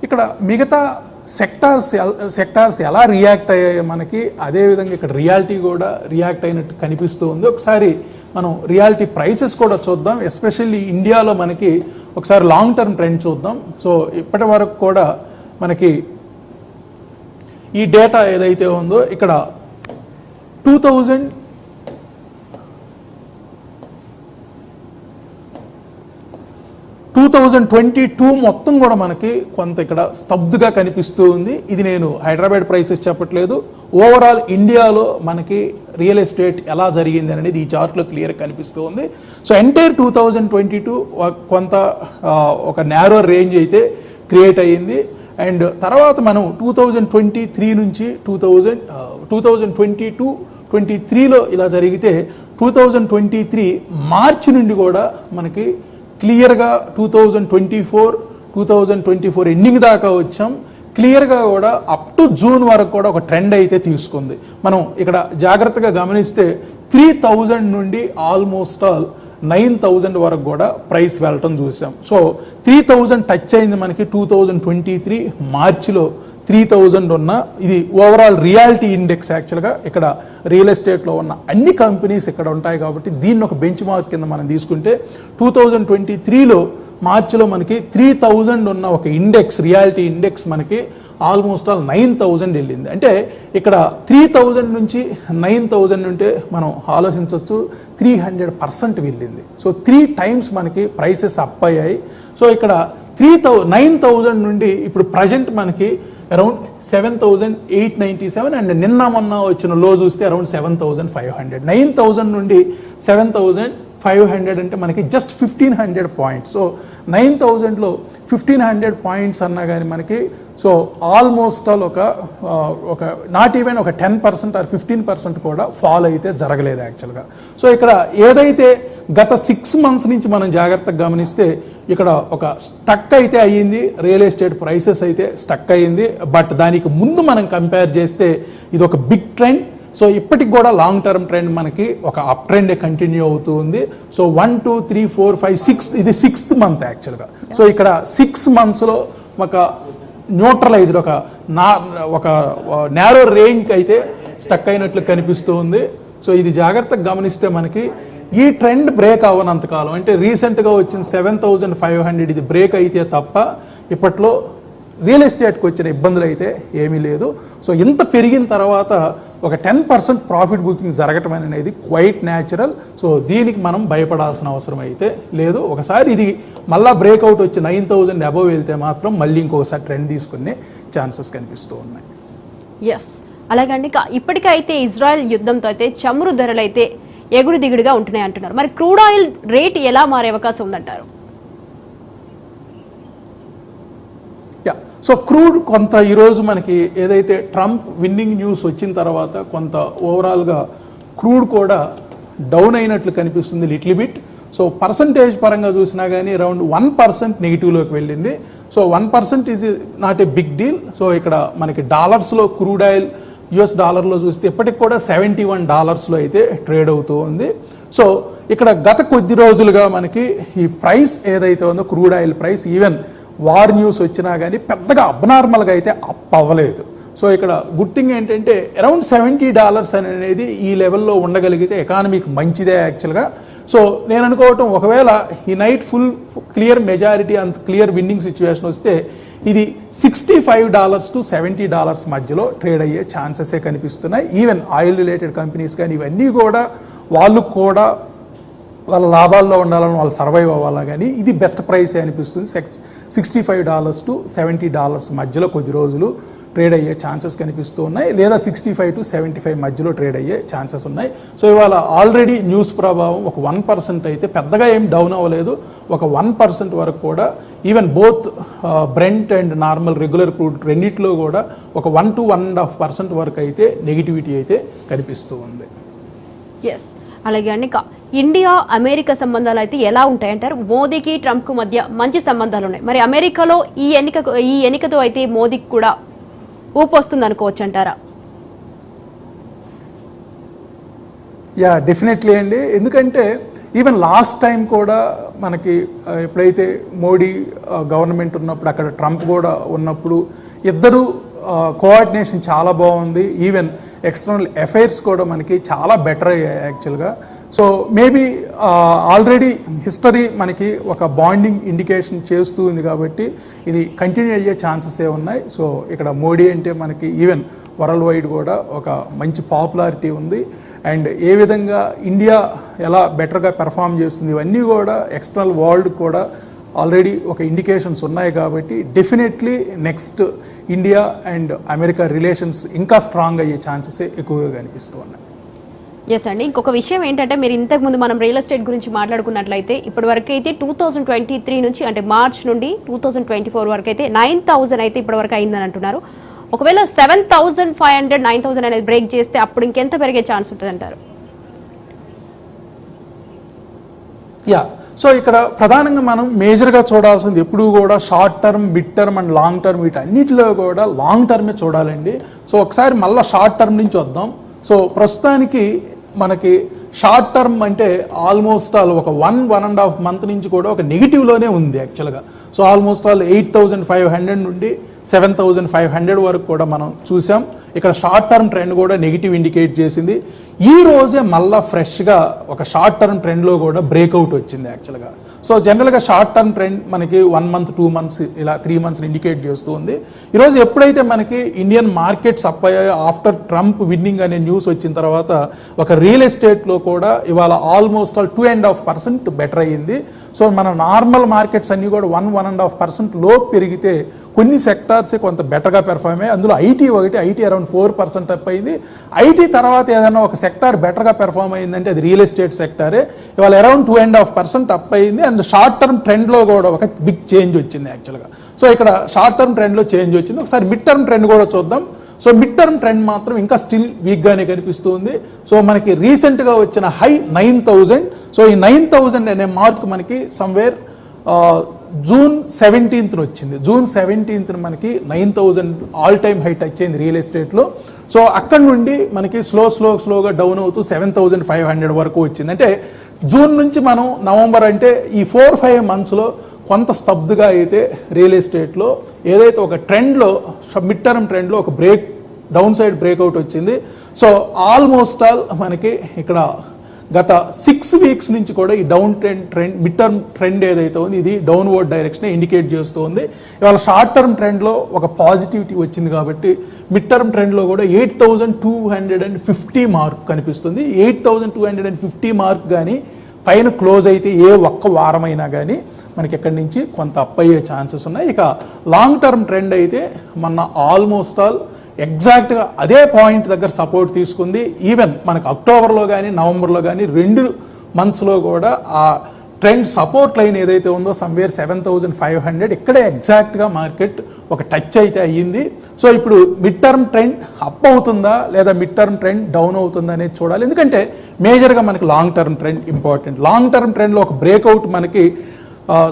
ఇక్కడ మిగతా సెక్టార్స్ ఎలా రియాక్ట్ అయ్యాయో మనకి అదేవిధంగా ఇక్కడ రియాలిటీ కూడా రియాక్ట్ అయినట్టు కనిపిస్తూ ఉంది. ఒకసారి మనం రియాలిటీ ప్రైసెస్ కూడా చూద్దాం. ఎస్పెషల్లీ ఇండియాలో మనకి ఒకసారి లాంగ్ టర్మ్ ట్రెండ్ చూద్దాం. సో ఇప్పటి వరకు కూడా మనకి ఈ డేటా ఏదైతే ఉందో ఇక్కడ 2022 మొత్తం కూడా మనకి కొంత ఇక్కడ స్తబ్దుగా కనిపిస్తూ ఉంది. ఇది నేను హైదరాబాద్ ప్రైసెస్ చెప్పట్లేదు, ఓవరాల్ ఇండియాలో మనకి రియల్ ఎస్టేట్ ఎలా జరిగింది అనేది ఈ చార్ట్లో క్లియర్ కనిపిస్తూ ఉంది. సో ఎంటైర్ 2022 కొంత ఒక నేరో రేంజ్ అయితే క్రియేట్ అయ్యింది. అండ్ తర్వాత మనం 2023 నుంచి 2022-23లో ఇలా జరిగితే 2023 మార్చి నుండి కూడా మనకి క్లియర్గా 2024 2024 ఎండింగ్ దాకా వచ్చాం. క్లియర్గా కూడా అప్ టు జూన్ వరకు కూడా ఒక ట్రెండ్ అయితే తీసుకుంది. మనం ఇక్కడ జాగ్రత్తగా గమనిస్తే 3000 నుండి ఆల్మోస్ట్ ఆల్ 9000 వరకు కూడా ప్రైస్ వెళ్ళటం చూసాం. సో 3000 టచ్ అయింది మనకి 2023 మార్చిలో 3000 ఉన్న ఇది ఓవరాల్ రియాలిటీ ఇండెక్స్. యాక్చువల్గా ఇక్కడ రియల్ ఎస్టేట్లో ఉన్న అన్ని కంపెనీస్ ఇక్కడ ఉంటాయి కాబట్టి దీన్ని ఒక బెంచ్ మార్క్ కింద మనం తీసుకుంటే 2023లో మార్చిలో మనకి 3000 ఉన్న ఒక ఇండెక్స్, రియాలిటీ ఇండెక్స్ మనకి ఆల్మోస్ట్ ఆల్ 9000 వెళ్ళింది. అంటే ఇక్కడ 3000 నుంచి 9000 ఉంటే మనం ఆలోచించవచ్చు 300% వెళ్ళింది. సో 3 times మనకి ప్రైసెస్ అప్ అయ్యాయి. సో ఇక్కడ 9000 నుండి ఇప్పుడు ప్రజెంట్ మనకి అరౌండ్ 7897 అండ్ నిన్న మొన్న వచ్చిన లో చూస్తే అరౌండ్ 7500. 9000 నుండి 7500 అంటే మనకి జస్ట్ 1500 పాయింట్స్. సో 9000లో 1500 పాయింట్స్ అన్నా కానీ మనకి సో ఆల్మోస్ట్ ఆల్ ఒక నాట్ ఈవెన్ ఒక 10% ఆర్ 15% కూడా ఫాల్ అయితే జరగలేదు యాక్చువల్గా. సో ఇక్కడ ఏదైతే గత 6 months నుంచి మనం జాగ్రత్తగా గమనిస్తే ఇక్కడ ఒక స్టక్ అయితే అయ్యింది, రియల్ ఎస్టేట్ ప్రైసెస్ అయితే స్టక్ అయ్యింది. బట్ దానికి ముందు మనం కంపేర్ చేస్తే ఇది ఒక బిగ్ ట్రెండ్. సో ఇప్పటికి కూడా లాంగ్ టర్మ్ ట్రెండ్ మనకి ఒక అప్ ట్రెండ్ కంటిన్యూ అవుతూ ఉంది. సో 1 2 3 4 5 6 ఇది 6th month యాక్చువల్గా. సో ఇక్కడ 6 monthsలో ఒక న్యూట్రలైజ్డ్ ఒక నేరో రేంజ్ అయితే స్టక్ అయినట్లు కనిపిస్తూ ఉంది. సో ఇది జాగ్రత్తగా గమనిస్తే మనకి ఈ ట్రెండ్ బ్రేక్ అవ్వనంతకాలం, అంటే రీసెంట్గా వచ్చిన 7500 ఇది బ్రేక్ అయితే తప్ప ఇప్పట్లో రియల్ ఎస్టేట్కి వచ్చిన ఇబ్బందులు అయితే ఏమీ లేదు. సో ఇంత పెరిగిన తర్వాత ఒక 10% ప్రాఫిట్ బుకింగ్ జరగటం అనేది క్వైట్ న్యాచురల్. సో దీనికి మనం భయపడాల్సిన అవసరం అయితే లేదు. ఒకసారి ఇది మళ్ళీ బ్రేక్అవుట్ వచ్చి 9000 అబవ్ వెళ్తే మాత్రం మళ్ళీ ఇంకొకసారి ట్రెండ్ తీసుకునే ఛాన్సెస్ కనిపిస్తూ ఉన్నాయి. ఎస్, అలాగండి. ఇప్పటికైతే ఇజ్రాయెల్ యుద్ధంతో అయితే చమురు ధరలు అయితే ఎగుడు దిగుడుగా ఉంటున్నాయి అంటున్నారు. మరి క్రూడ్ ఆయిల్ రేట్ ఎలా మారే అవకాశం ఉందంటారు? సో క్రూడ్ కొంత ఈరోజు మనకి ఏదైతే ట్రంప్ విన్నింగ్ న్యూస్ వచ్చిన తర్వాత కొంత ఓవరాల్గా క్రూడ్ కూడా డౌన్ అయినట్లు కనిపిస్తుంది లిటిల్ బిట్. సో పర్సంటేజ్ పరంగా చూసినా కానీ అరౌండ్ 1% నెగిటివ్లోకి వెళ్ళింది. So 1% is not a big deal. So ఇక్కడ మనకి డాలర్స్లో క్రూడ్ ఆయిల్ US డాలర్లో చూస్తే ఇప్పటికి కూడా $71 అయితే ట్రేడ్ అవుతూ ఉంది. సో ఇక్కడ గత కొద్ది రోజులుగా మనకి ఈ ప్రైస్ ఏదైతే ఉందో crude oil price even war news వచ్చినా కానీ పెద్దగా అబ్నార్మల్గా అయితే అప్ అవ్వలేదు. సో ఇక్కడ గుడ్ థింగ్ ఏంటంటే అరౌండ్ $70 అనేది ఈ లెవెల్లో ఉండగలిగితే ఎకానమీకి మంచిదే యాక్చువల్గా. సో నేను అనుకోవటం ఒకవేళ ఈ నైట్ ఫుల్ క్లియర్ మెజారిటీ అంత క్లియర్ విన్నింగ్ సిచ్యువేషన్ వస్తే ఇది $65 to $70 మధ్యలో ట్రేడ్ అయ్యే ఛాన్సెసే కనిపిస్తున్నాయి. ఈవెన్ ఆయిల్ రిలేటెడ్ కంపెనీస్ కానీ ఇవన్నీ కూడా వాళ్ళు కూడా వాళ్ళ లాభాల్లో ఉండాలని వాళ్ళు సర్వైవ్ అవ్వాలా కానీ ఇది బెస్ట్ ప్రైస్ అనిపిస్తుంది. $65 to $70 మధ్యలో కొద్ది రోజులు ట్రేడ్ అయ్యే ఛాన్సెస్ కనిపిస్తూ ఉన్నాయి, లేదా 65 to 75 మధ్యలో ట్రేడ్ అయ్యే ఛాన్సెస్ ఉన్నాయి. సో ఇవాళ ఆల్రెడీ న్యూస్ ప్రభావం ఒక 1% అయితే పెద్దగా ఏం డౌన్ అవ్వలేదు. ఒక 1% వరకు కూడా even both Brent and normal regular crude రెండిట్లో కూడా ఒక 1 to 1.5% వరకు అయితే నెగిటివిటీ అయితే కనిపిస్తూ ఉంది. ఎస్, అలాగే అండి. ఇండియా అమెరికా సంబంధాలు అయితే ఎలా ఉంటాయంటారు? మోదీకి ట్రంప్కు మధ్య మంచి సంబంధాలు ఉన్నాయి. మరి అమెరికాలో ఈ ఎన్నికతో అయితే మోదీకి కూడా ఊపు వస్తుంది అనుకోవచ్చు అంటారా? యా, డెఫినెట్లీ అండి. ఎందుకంటే ఈవెన్ లాస్ట్ టైం కూడా మనకి ఎప్పుడైతే మోడీ గవర్నమెంట్ ఉన్నప్పుడు అక్కడ ట్రంప్ కూడా ఉన్నప్పుడు ఇద్దరు కోఆర్డినేషన్ చాలా బాగుంది. ఈవెన్ ఎక్స్టర్నల్ అఫైర్స్ కూడా మనకి చాలా బెటర్ అయ్యాయి యాక్చువల్గా. సో మేబీ ఆల్రెడీ హిస్టరీ మనకి ఒక బాండింగ్ ఇండికేషన్ చేస్తూ ఉంది కాబట్టి ఇది కంటిన్యూ అయ్యే ఛాన్సెసే ఉన్నాయి. సో ఇక్కడ మోడీ అంటే మనకి ఈవెన్ వరల్డ్ వైడ్ కూడా ఒక మంచి పాపులారిటీ ఉంది. అండ్ ఏ విధంగా ఇండియా ఎలా బెటర్గా పెర్ఫామ్ చేస్తుంది ఇవన్నీ కూడా ఎక్స్టర్నల్ వరల్డ్ కూడా ఆల్రెడీ ఒక ఇండికేషన్స్ ఉన్నాయి కాబట్టి definitely next India and America relations ఇంకా స్ట్రాంగ్ అయ్యే ఛాన్సెస్ ఎక్కువగా కనిపిస్తూ ఉన్నాయి. ఎస్ అండి. ఇంకొక విషయం ఏంటంటే మీరు ఇంతకుముందు మనం రియల్ ఎస్టేట్ గురించి మాట్లాడుకున్నట్లయితే ఇప్పటి వరకు అయితే 2023 నుంచి అంటే మార్చ్ నుండి 2024 వరకు అయితే 9000 అయితే ఇప్పటి వరకు అయిందని అంటున్నారు. ఒకవేళ 7500 9000 అనేది బ్రేక్ చేస్తే అప్పుడు ఇంకెంత పెరిగే ఛాన్స్ ఉంటుంది అంటారు? యా, సో ఇక్కడ ప్రధానంగా మనం మేజర్గా చూడాల్సింది ఎప్పుడు కూడా short term, mid term and long term, వీటన్నిటిలో కూడా లాంగ్ టర్మే చూడాలండి. సో ఒకసారి మళ్ళీ షార్ట్ టర్మ్ నుంచి వద్దాం. సో ప్రస్తుతానికి మనకి షార్ట్ టర్మ్ అంటే ఆల్మోస్ట్ ఆల్ ఒక 1.5 మంత్ నుంచి కూడా ఒక నెగిటివ్లోనే ఉంది యాక్చువల్గా. సో ఆల్మోస్ట్ ఆల్ 8,500 నుండి 7,500 వరకు కూడా మనం చూసాం. ఇక్కడ షార్ట్ టర్మ్ ట్రెండ్ కూడా నెగిటివ్ ఇండికేట్ చేసింది. ఈ రోజే మళ్ళీ ఫ్రెష్గా ఒక షార్ట్ టర్మ్ ట్రెండ్లో కూడా బ్రేక్అవుట్ వచ్చింది యాక్చువల్గా. సో జనరల్గా షార్ట్ టర్మ్ ట్రెండ్ మనకి 1 మంత్ 2 మంత్స్ ఇలా 3 మంత్స్ ఇండికేట్ చేస్తూ ఉంది. ఈరోజు ఎప్పుడైతే మనకి ఇండియన్ మార్కెట్స్ అప్ అయ్యాయో ఆఫ్టర్ ట్రంప్ విన్నింగ్ అనే న్యూస్ వచ్చిన తర్వాత ఒక రియల్ ఎస్టేట్లో కూడా ఇవాళ ఆల్మోస్ట్ ఆల్ 2.5% బెటర్ అయ్యింది. సో మన నార్మల్ మార్కెట్స్ అన్నీ కూడా 1.5% లోపు పెరిగితే కొన్ని సెక్టార్సే కొంత బెటర్గా పెర్ఫార్మ్ అయ్యాయి. అందులో ఐటీ అరౌండ్ 4% అప్ అయింది. ఐటీ తర్వాత ఏదైనా ఒక సెక్టార్ బెటర్గా పెర్ఫార్మ్ అయిందంటే అది రియల్ ఎస్టేట్ సెక్టారే. ఇవాళ అరౌండ్ 2.5% అప్ అయింది. అండ్ షార్ట్ టర్మ్ ట్రెండ్లో కూడా ఒక బిగ్ చేంజ్ వచ్చింది యాక్చువల్గా. సో ఇక్కడ షార్ట్ టర్మ్ ట్రెండ్లో చేంజ్ వచ్చింది. ఒకసారి మిడ్ టర్మ్ ట్రెండ్ కూడా చూద్దాం. సో మిడ్ టర్మ్ ట్రెండ్ మాత్రం ఇంకా స్టిల్ వీక్గానే కనిపిస్తుంది. సో మనకి రీసెంట్గా వచ్చిన హై 9,000. సో ఈ 9,000 అనే మార్క్ మనకి సమ్వేర్ జూన్ 17th వచ్చింది. జూన్ 17th మనకి 9,000 ఆల్ టైమ్ హై టచ్ అయింది రియల్ ఎస్టేట్లో. సో అక్కడ నుండి మనకి స్లోగా డౌన్ అవుతూ 7,500 వరకు వచ్చింది. అంటే జూన్ నుంచి మనం నవంబర్ అంటే ఈ 4-5 మంత్స్లో కొంత స్తబ్దుగా అయితే రియల్ ఎస్టేట్లో ఏదైతే ఒక ట్రెండ్లో మిడ్ టర్మ్ ట్రెండ్లో ఒక డౌన్ సైడ్ బ్రేక్అవుట్ వచ్చింది. సో ఆల్మోస్ట్ ఆల్ మనకి ఇక్కడ గత 6 వీక్స్ నుంచి కూడా ఈ down trend mid term trend ఏదైతే ఉంది ఇది డౌన్వర్డ్ డైరెక్షన్ ఇండికేట్ చేస్తూ ఉంది. ఇవాళ షార్ట్ టర్మ్ ట్రెండ్లో ఒక పాజిటివిటీ వచ్చింది కాబట్టి మిడ్ టర్మ్ ట్రెండ్లో కూడా 8,250 మార్క్ కనిపిస్తుంది. 8,250 మార్క్ కానీ పైన క్లోజ్ అయితే ఏ ఒక్క వారమైనా కానీ మనకి ఎక్కడి నుంచి కొంత అప్ అయ్యే ఛాన్సెస్ ఉన్నాయి. ఇక లాంగ్ టర్మ్ ట్రెండ్ అయితే మన ఆల్మోస్ట్ ఆల్ ఎగ్జాక్ట్గా అదే పాయింట్ దగ్గర సపోర్ట్ తీసుకుంది. ఈవెన్ మనకు అక్టోబర్లో కానీ నవంబర్లో కానీ 2 మంత్స్లో కూడా ఆ ట్రెండ్ సపోర్ట్ లైన్ ఏదైతే ఉందో సమ్వేర్ 7,500 ఇక్కడే ఎగ్జాక్ట్గా మార్కెట్ ఒక టచ్ అయితే అయ్యింది. సో ఇప్పుడు మిడ్ టర్మ్ ట్రెండ్ అప్ అవుతుందా లేదా మిడ్ టర్మ్ ట్రెండ్ డౌన్ అవుతుందా అనేది చూడాలి. ఎందుకంటే మేజర్గా మనకి long term trend important. Long term ట్రెండ్లో ఒక బ్రేక్అవుట్ మనకి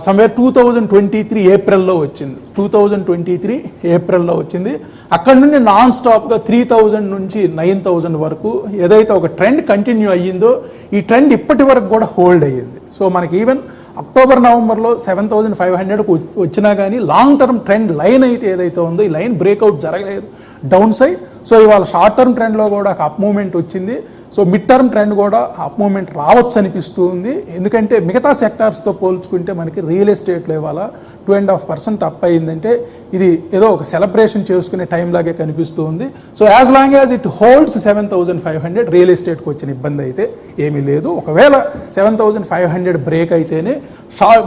సమ్వేర్ 2023 ఏప్రిల్లో వచ్చింది. 2023 ఏప్రిల్లో వచ్చింది. అక్కడ నుండి నాన్ స్టాప్గా 3,000 నుంచి 9,000 వరకు ఏదైతే ఒక ట్రెండ్ కంటిన్యూ అయ్యిందో ఈ ట్రెండ్ ఇప్పటి వరకు కూడా హోల్డ్ అయ్యింది. సో మనకి ఈవెన్ అక్టోబర్ నవంబర్లో 7,500కు వచ్చినా కానీ లాంగ్ టర్మ్ ట్రెండ్ లైన్ అయితే ఏదైతే ఉందో ఈ లైన్ బ్రేక్అవుట్ జరగలేదు డౌన్ సైడ్. సో ఇవాళ షార్ట్ టర్మ్ ట్రెండ్లో కూడా ఒక అప్ మూవ్మెంట్ వచ్చింది. సో మిడ్ టర్మ్ ట్రెండ్ కూడా అప్ మూవ్మెంట్ రావచ్చు అనిపిస్తుంది. ఎందుకంటే మిగతా సెక్టార్స్తో పోల్చుకుంటే మనకి రియల్ ఎస్టేట్లో ఇవాళ 2.5% అప్ అయిందంటే ఇది ఏదో ఒక సెలబ్రేషన్ చేసుకునే టైం లాగే కనిపిస్తూ ఉంది. So as long as it holds 7,500 real ఎస్టేట్కి వచ్చిన ఇబ్బంది అయితే ఏమీ లేదు. ఒకవేళ 7,500 బ్రేక్ అయితేనే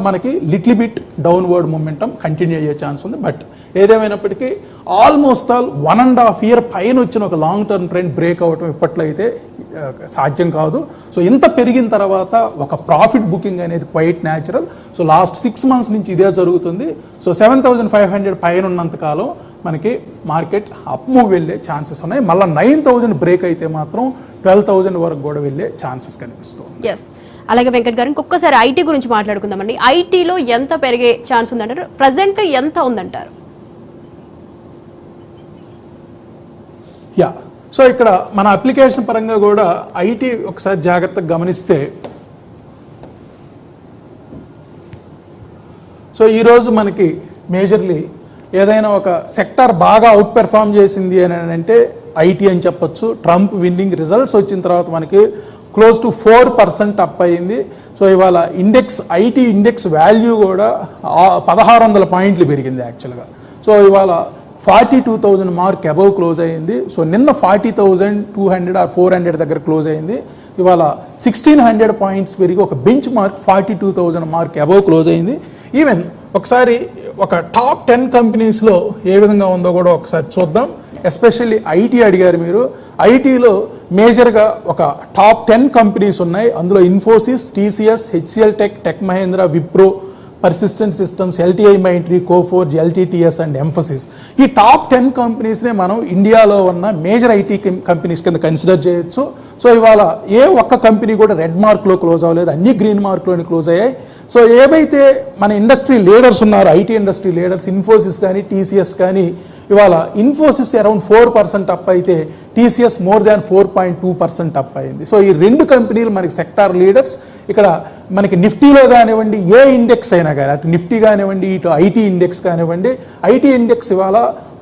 మనకి little bit downward momentum continue అయ్యే ఛాన్స్ ఉంది. బట్ ఏదేమైనప్పటికీ ఆల్మోస్ట్ ఆల్ 1.5 ఇయర్ పైన వచ్చిన ఒక లాంగ్ టర్మ్ ట్రెండ్ బ్రేక్ అవ్వటం ఇప్పట్లో అయితే సాధ్యం కాదు. సో ఇంత పెరిగిన తర్వాత ఒక ప్రాఫిట్ బుకింగ్ అనేది quite natural. So last 6 months నుంచి ఇదే జరుగుతుంది. సో 7,500 పైన ఉన్నంతకాలం మనకి మార్కెట్ అప్ మూవ్ వెళ్ళే ఛాన్సెస్ ఉన్నాయి. మళ్ళీ 9,000 బ్రేక్ అయితే మాత్రం 12,000 వరకు కూడా వెళ్ళే ఛాన్సెస్ కనిపిస్తుంది. ఎస్, అలాగే వెంకట్ గారు ఇంకొకసారి ఐటీ గురించి మాట్లాడుకుందామండి. ఐటీలో ఎంత పెరిగే ఛాన్స్ ఉందంటారు? ప్రజెంట్ ఎంత ఉందంటారు? యా, సో ఇక్కడ మన అప్లికేషన్ పరంగా కూడా ఐటీ ఒకసారి జాగ్రత్తగా గమనిస్తే సో ఈరోజు మనకి మేజర్లీ ఏదైనా ఒక సెక్టార్ బాగా అవుట్ పెర్ఫామ్ చేసింది అని అంటే ఐటీ అని చెప్పొచ్చు. ట్రంప్ విన్నింగ్ రిజల్ట్స్ వచ్చిన తర్వాత మనకి క్లోజ్ టు 4% అప్ అయింది. సో ఇవాళ ఐటీ ఇండెక్స్ వాల్యూ కూడా 1,600 పాయింట్లు పెరిగింది యాక్చువల్గా. సో ఇవాళ 42,000 మార్క్ అబవ్ క్లోజ్ అయ్యింది. సో నిన్న 40,200 ఆర్ 400 దగ్గర క్లోజ్ అయింది. ఇవాళ 1,600 పాయింట్స్ పెరిగి ఒక bench mark 42,000 mark above close అయింది. ఈవెన్ ఒకసారి ఒక టాప్ 10 కంపెనీస్లో ఏ విధంగా ఉందో కూడా ఒకసారి చూద్దాం. ఎస్పెషల్లీ ఐటీ అడిగారు మీరు. ఐటీలో మేజర్గా ఒక టాప్ 10 కంపెనీస్ ఉన్నాయి. అందులో ఇన్ఫోసిస్, టీసీఎస్, హెచ్సిఎల్ టెక్, టెక్ మహేంద్ర, విప్రో, పర్సిస్టెంట్ సిస్టమ్స్, ఎల్టీఐ మైంట్రీ, కోఫోర్జ్, ఎల్టీటీఎస్ అండ్ ఎంఫసిస్. ఈ టాప్ 10 కంపెనీస్నే మనం ఇండియాలో ఉన్న మేజర్ ఐటీ కంపెనీస్ కింద కన్సిడర్ చేయొచ్చు. సో ఇవాళ ఏ ఒక్క కంపెనీ కూడా రెడ్ మార్క్లో క్లోజ్ అవ్వలేదు, అన్ని గ్రీన్ మార్క్లోని క్లోజ్ అయ్యాయి. సో ఏవైతే మన ఇండస్ట్రీ లీడర్స్ ఉన్నారో, ఐటీ ఇండస్ట్రీ లీడర్స్, ఇన్ఫోసిస్ కానీ టీసీఎస్ కానీ, ఇవాళ ఇన్ఫోసిస్ అరౌండ్ 4% అప్ అయితే టీసీఎస్ మోర్ దాన్ 4.2% అప్ అయింది. సో ఈ రెండు కంపెనీలు మనకి సెక్టార్ లీడర్స్. ఇక్కడ మనకి నిఫ్టీలో కానివ్వండి, ఏ ఇండెక్స్ అయినా కానీ, అటు నిఫ్టీ కానివ్వండి, ఇటు ఐటీ ఇండెక్స్ కానివ్వండి, ఐటీ ఇండెక్స్ ఇవాళ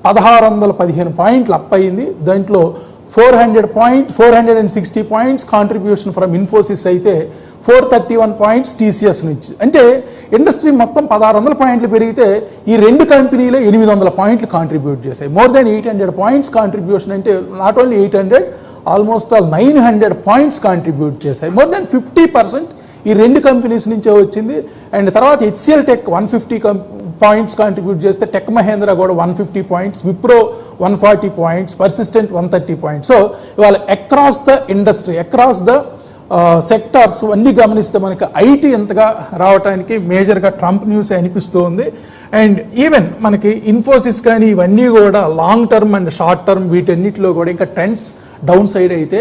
1615 పాయింట్లు అప్ అయింది. దాంట్లో 460 పాయింట్స్ కాంట్రిబ్యూషన్ ఫ్రమ్ ఇన్ఫోసిస్ అయితే 431 పాయింట్స్ టీసీఎస్ నుంచి. అంటే ఇండస్ట్రీ మొత్తం 1600 పాయింట్లు పెరిగితే ఈ రెండు కంపెనీలే 800 పాయింట్లు కాంట్రిబ్యూట్ చేశాయి. మోర్ దాన్ 800 పాయింట్స్ కాంట్రిబ్యూషన్ అంటే not only 800, almost 900 points contribute చేశాయి. మోర్ దాన్ 50% ఈ రెండు కంపెనీస్ నుంచే వచ్చింది. అండ్ తర్వాత హెచ్సిఎల్ టెక్ 150 పాయింట్స్ కాంట్రిబ్యూట్ చేస్తే, టెక్ మహేంద్ర కూడా 150 points, Wipro 140 points, Persistent 130 points. So ఇవాళ across the industry, across the sectors అన్నీ గమనిస్తే మనకి ఐటీ ఎంతగా రావడానికి మేజర్గా ట్రంప్ న్యూస్ అనిపిస్తుంది. అండ్ ఈవెన్ మనకి ఇన్ఫోసిస్ కానీ ఇవన్నీ కూడా long term and short term వీటన్నిటిలో కూడా ఇంకా ట్రెండ్స్ డౌన్ సైడ్ అయితే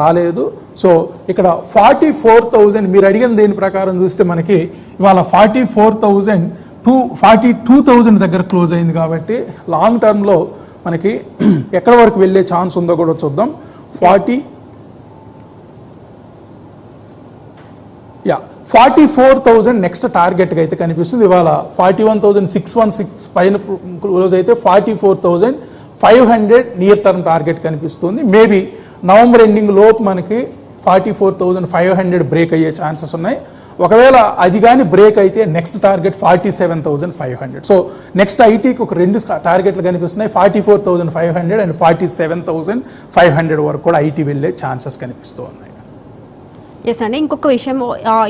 రాలేదు. సో ఇక్కడ 44,000 మీరు అడిగిన దేని ప్రకారం చూస్తే మనకి ఇవాళ 44,000 to 42,000 దగ్గర క్లోజ్ అయింది. కాబట్టి లాంగ్ టర్మ్లో మనకి ఎక్కడ వరకు వెళ్ళే ఛాన్స్ ఉందో కూడా చూద్దాం. 44,000 నెక్స్ట్ టార్గెట్గా అయితే కనిపిస్తుంది. ఇవాళ 41,616 పైన క్లోజ్ అయితే 44,500 నియర్ టర్మ్ టార్గెట్ కనిపిస్తుంది. మేబీ నవంబర్ ఎండింగ్ లోపు మనకి 44,500 బ్రేక్ అయ్యే ఛాన్సెస్ ఉన్నాయి. ఒకవేళ అది కానీ బ్రేక్ అయితే నెక్స్ట్ టార్గెట్ 47,500. సో నెక్స్ట్ ఐటీకి ఒక రెండు టార్గెట్లు కనిపిస్తున్నాయి, 44,500 అండ్ 47,500 వరకు కూడా ఐటీ వెళ్ళే ఛాన్సెస్ కనిపిస్తూ ఉన్నాయి. ఎస్ అండి, ఇంకొక విషయం,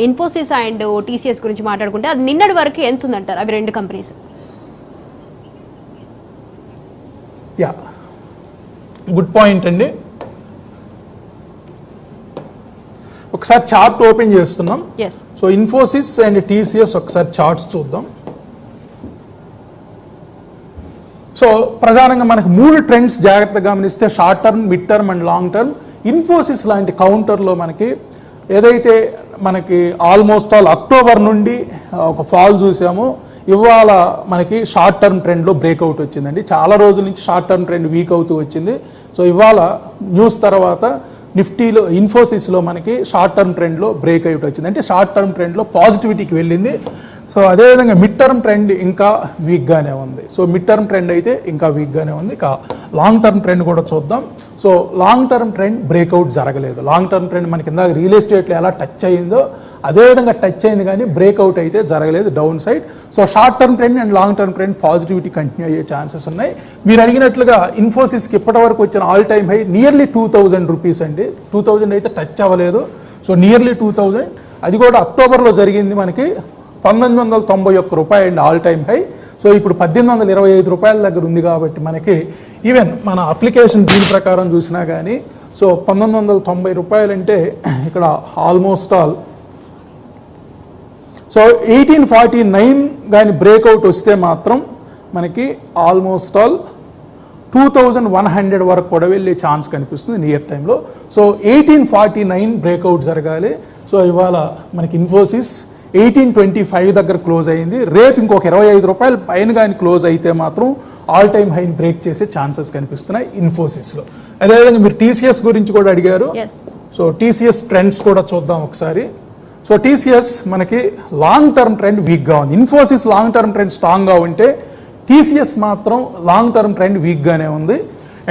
ఇన్ఫోసిస్ అండ్ టీసీఎస్ గురించి మాట్లాడుకుంటే అది నిన్నటి వరకు ఎంత ఉందంటారు అవి రెండు కంపెనీస్? యా, గుడ్ పాయింట్ అండి. ఒకసారి చార్ట్ ఓపెన్ చేస్తున్నాం. సో ఇన్ఫోసిస్ అండ్ టీసీఎస్ ఒకసారి చార్ట్స్ చూద్దాం. సో ప్రధానంగా మనకు 3 ట్రెండ్స్ జాగ్రత్తగా గమనిస్తే, short term, mid term and long term. Infosys లాంటి కౌంటర్లో మనకి ఏదైతే మనకి ఆల్మోస్ట్ ఆల్ అక్టోబర్ నుండి ఒక ఫాల్ చూసామో, ఇవాళ మనకి షార్ట్ టర్మ్ ట్రెండ్లో బ్రేక్అవుట్ వచ్చిందండి. చాలా రోజుల నుంచి షార్ట్ టర్మ్ ట్రెండ్ వీక్ అవుతూ వచ్చింది. సో ఇవాళ న్యూస్ తర్వాత నిఫ్టీలో, ఇన్ఫోసిస్లో మనకి షార్ట్ టర్మ్ ట్రెండ్లో బ్రేక్అవుట్ వచ్చింది. అంటే షార్ట్ టర్మ్ ట్రెండ్లో పాజిటివిటీకి వెళ్ళింది. సో అదేవిధంగా మిడ్ టర్మ్ ట్రెండ్ ఇంకా వీక్గానే ఉంది. సో మిడ్ టర్మ్ ట్రెండ్ అయితే ఇంకా వీక్గానే ఉంది. ఇక లాంగ్ టర్మ్ ట్రెండ్ కూడా చూద్దాం. So long term trend breakout జరగలేదు. లాంగ్ టర్మ్ ట్రెండ్ మనకి ఇందాక రియల్ ఎస్టేట్లో ఎలా టచ్ అయ్యిందో అదేవిధంగా టచ్ అయింది, కానీ బ్రేక్అవుట్ అయితే జరగలేదు down side. So short term trend and long term trend positivity continue అయ్యే ఛాన్సెస్ ఉన్నాయి. మీరు అడిగినట్లుగా ఇన్ఫోసిస్కి ఇప్పటి వరకు వచ్చిన all time high nearly 2,000 rupees అండి. 2,000 అయితే టచ్ అవ్వలేదు. సో నియర్లీ 2,000, అది కూడా అక్టోబర్లో జరిగింది. మనకి 1,991 రూపాయలు అండి ఆల్ టైమ్ హై. సో ఇప్పుడు 1,825 రూపాయల దగ్గర ఉంది. కాబట్టి మనకి ఈవెన్ మన అప్లికేషన్ దీని ప్రకారం చూసినా కానీ, సో 1,990 రూపాయలు అంటే ఇక్కడ ఆల్మోస్ట్ ఆల్, సో 1849 కానీ బ్రేక్అవుట్ వస్తే మాత్రం మనకి ఆల్మోస్ట్ ఆల్ 2,100 వరకు కూడా వెళ్ళే ఛాన్స్ కనిపిస్తుంది నియర్ టైంలో. సో 1849 బ్రేక్అవుట్ జరగాలి. సో ఇవాళ మనకి ఇన్ఫోసిస్ 1825 దగ్గర క్లోజ్ అయింది. రేపు ఇంకొక 25 రూపాయల పైన కానీ క్లోజ్ అయితే మాత్రం ఆల్ టైమ్ హైని బ్రేక్ చేసే ఛాన్సెస్ కనిపిస్తున్నాయి ఇన్ఫోసిస్లో. అదేవిధంగా మీరు టీసీఎస్ గురించి కూడా అడిగారు. సో టీసీఎస్ ట్రెండ్స్ కూడా చూద్దాం ఒకసారి. సో టీసీఎస్ మనకి లాంగ్ టర్మ్ ట్రెండ్ వీక్గా ఉంది. ఇన్ఫోసిస్ లాంగ్ టర్మ్ ట్రెండ్ స్ట్రాంగ్గా ఉంటే టీసీఎస్ మాత్రం లాంగ్ టర్మ్ ట్రెండ్ వీక్గానే ఉంది.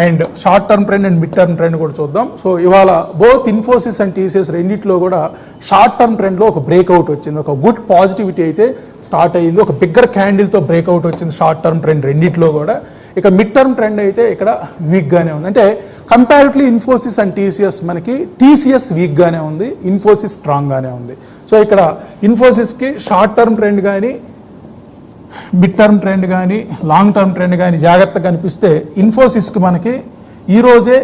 And short term trend and mid term trend కూడా చూద్దాం. సో ఇవాళ బోత్ ఇన్ఫోసిస్ అండ్ టీసీఎస్ రెండిట్లో కూడా షార్ట్ టర్మ్ ట్రెండ్లో ఒక బ్రేక్అవుట్ వచ్చింది. ఒక గుడ్ పాజిటివిటీ అయితే స్టార్ట్ అయ్యింది. ఒక బిగ్గర్ క్యాండిల్తో బ్రేక్అవుట్ వచ్చింది షార్ట్ టర్మ్ ట్రెండ్ రెండిట్లో కూడా. ఇక మిడ్ టర్మ్ ట్రెండ్ అయితే ఇక్కడ వీక్గానే ఉంది. అంటే కంపారిటివ్లీ ఇన్ఫోసిస్ అండ్ టీసీఎస్ మనకి టీసీఎస్ వీక్గానే ఉంది, ఇన్ఫోసిస్ స్ట్రాంగ్గానే ఉంది. సో ఇక్కడ ఇన్ఫోసిస్కి షార్ట్ టర్మ్ ట్రెండ్ కానీ, మిడ్ టర్మ్ ట్రెండ్ కానీ, లాంగ్ టర్మ్ ట్రెండ్ కానీ జాగ్రత్తగా కనిపిస్తే, ఇన్ఫోసిస్కి మనకి ఈరోజే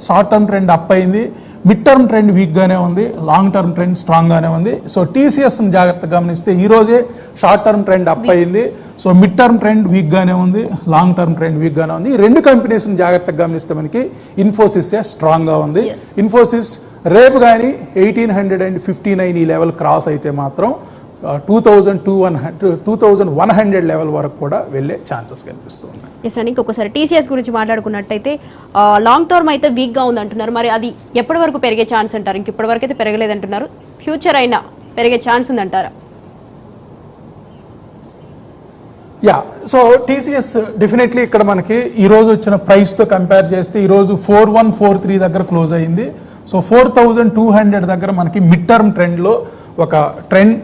షార్ట్ టర్మ్ ట్రెండ్ అప్ అయింది, మిడ్ టర్మ్ ట్రెండ్ వీక్గానే ఉంది, లాంగ్ టర్మ్ ట్రెండ్ స్ట్రాంగ్గానే ఉంది. సో టీసీఎస్ని జాగ్రత్తగా గమనిస్తే ఈరోజే షార్ట్ టర్మ్ ట్రెండ్ అప్ అయింది, సో మిడ్ టర్మ్ ట్రెండ్ వీక్గానే ఉంది, లాంగ్ టర్మ్ ట్రెండ్ వీక్గానే ఉంది. ఈ రెండు కంపెనీస్ని జాగ్రత్తగా గమనిస్తే మనకి ఇన్ఫోసిస్ స్ట్రాంగ్గా ఉంది. ఇన్ఫోసిస్ రేపు కానీ 1859 ఈ లెవెల్ క్రాస్ అయితే మాత్రం 2100 లెవెల్ వరకు కూడా వెళ్ళే ఛాన్సెస్ కనిపిస్తూ ఉన్నాయి. ఎస్ అండి, ఇంకొకసారి టీసీఎస్ గురించి మాట్లాడుకున్నట్టయితే లాంగ్ టర్మ్ అయితే వీక్గా ఉంది అంటున్నారు. మరి అది ఎప్పటి వరకు పెరిగే ఛాన్స్ అంటారు? ఇంక ఇప్పటి వరకు అయితే పెరగలేదంటున్నారు. ఫ్యూచర్ అయినా పెరిగే ఛాన్స్ ఉందంటారా? యా, సో టీసీఎస్ డెఫినెట్లీ ఇక్కడ మనకి ఈరోజు వచ్చిన ప్రైస్తో కంపేర్ చేస్తే ఈరోజు 4143 దగ్గర క్లోజ్ అయింది. సో 4200 దగ్గర మనకి మిడ్ టర్మ్ ట్రెండ్లో ఒక ట్రెండ్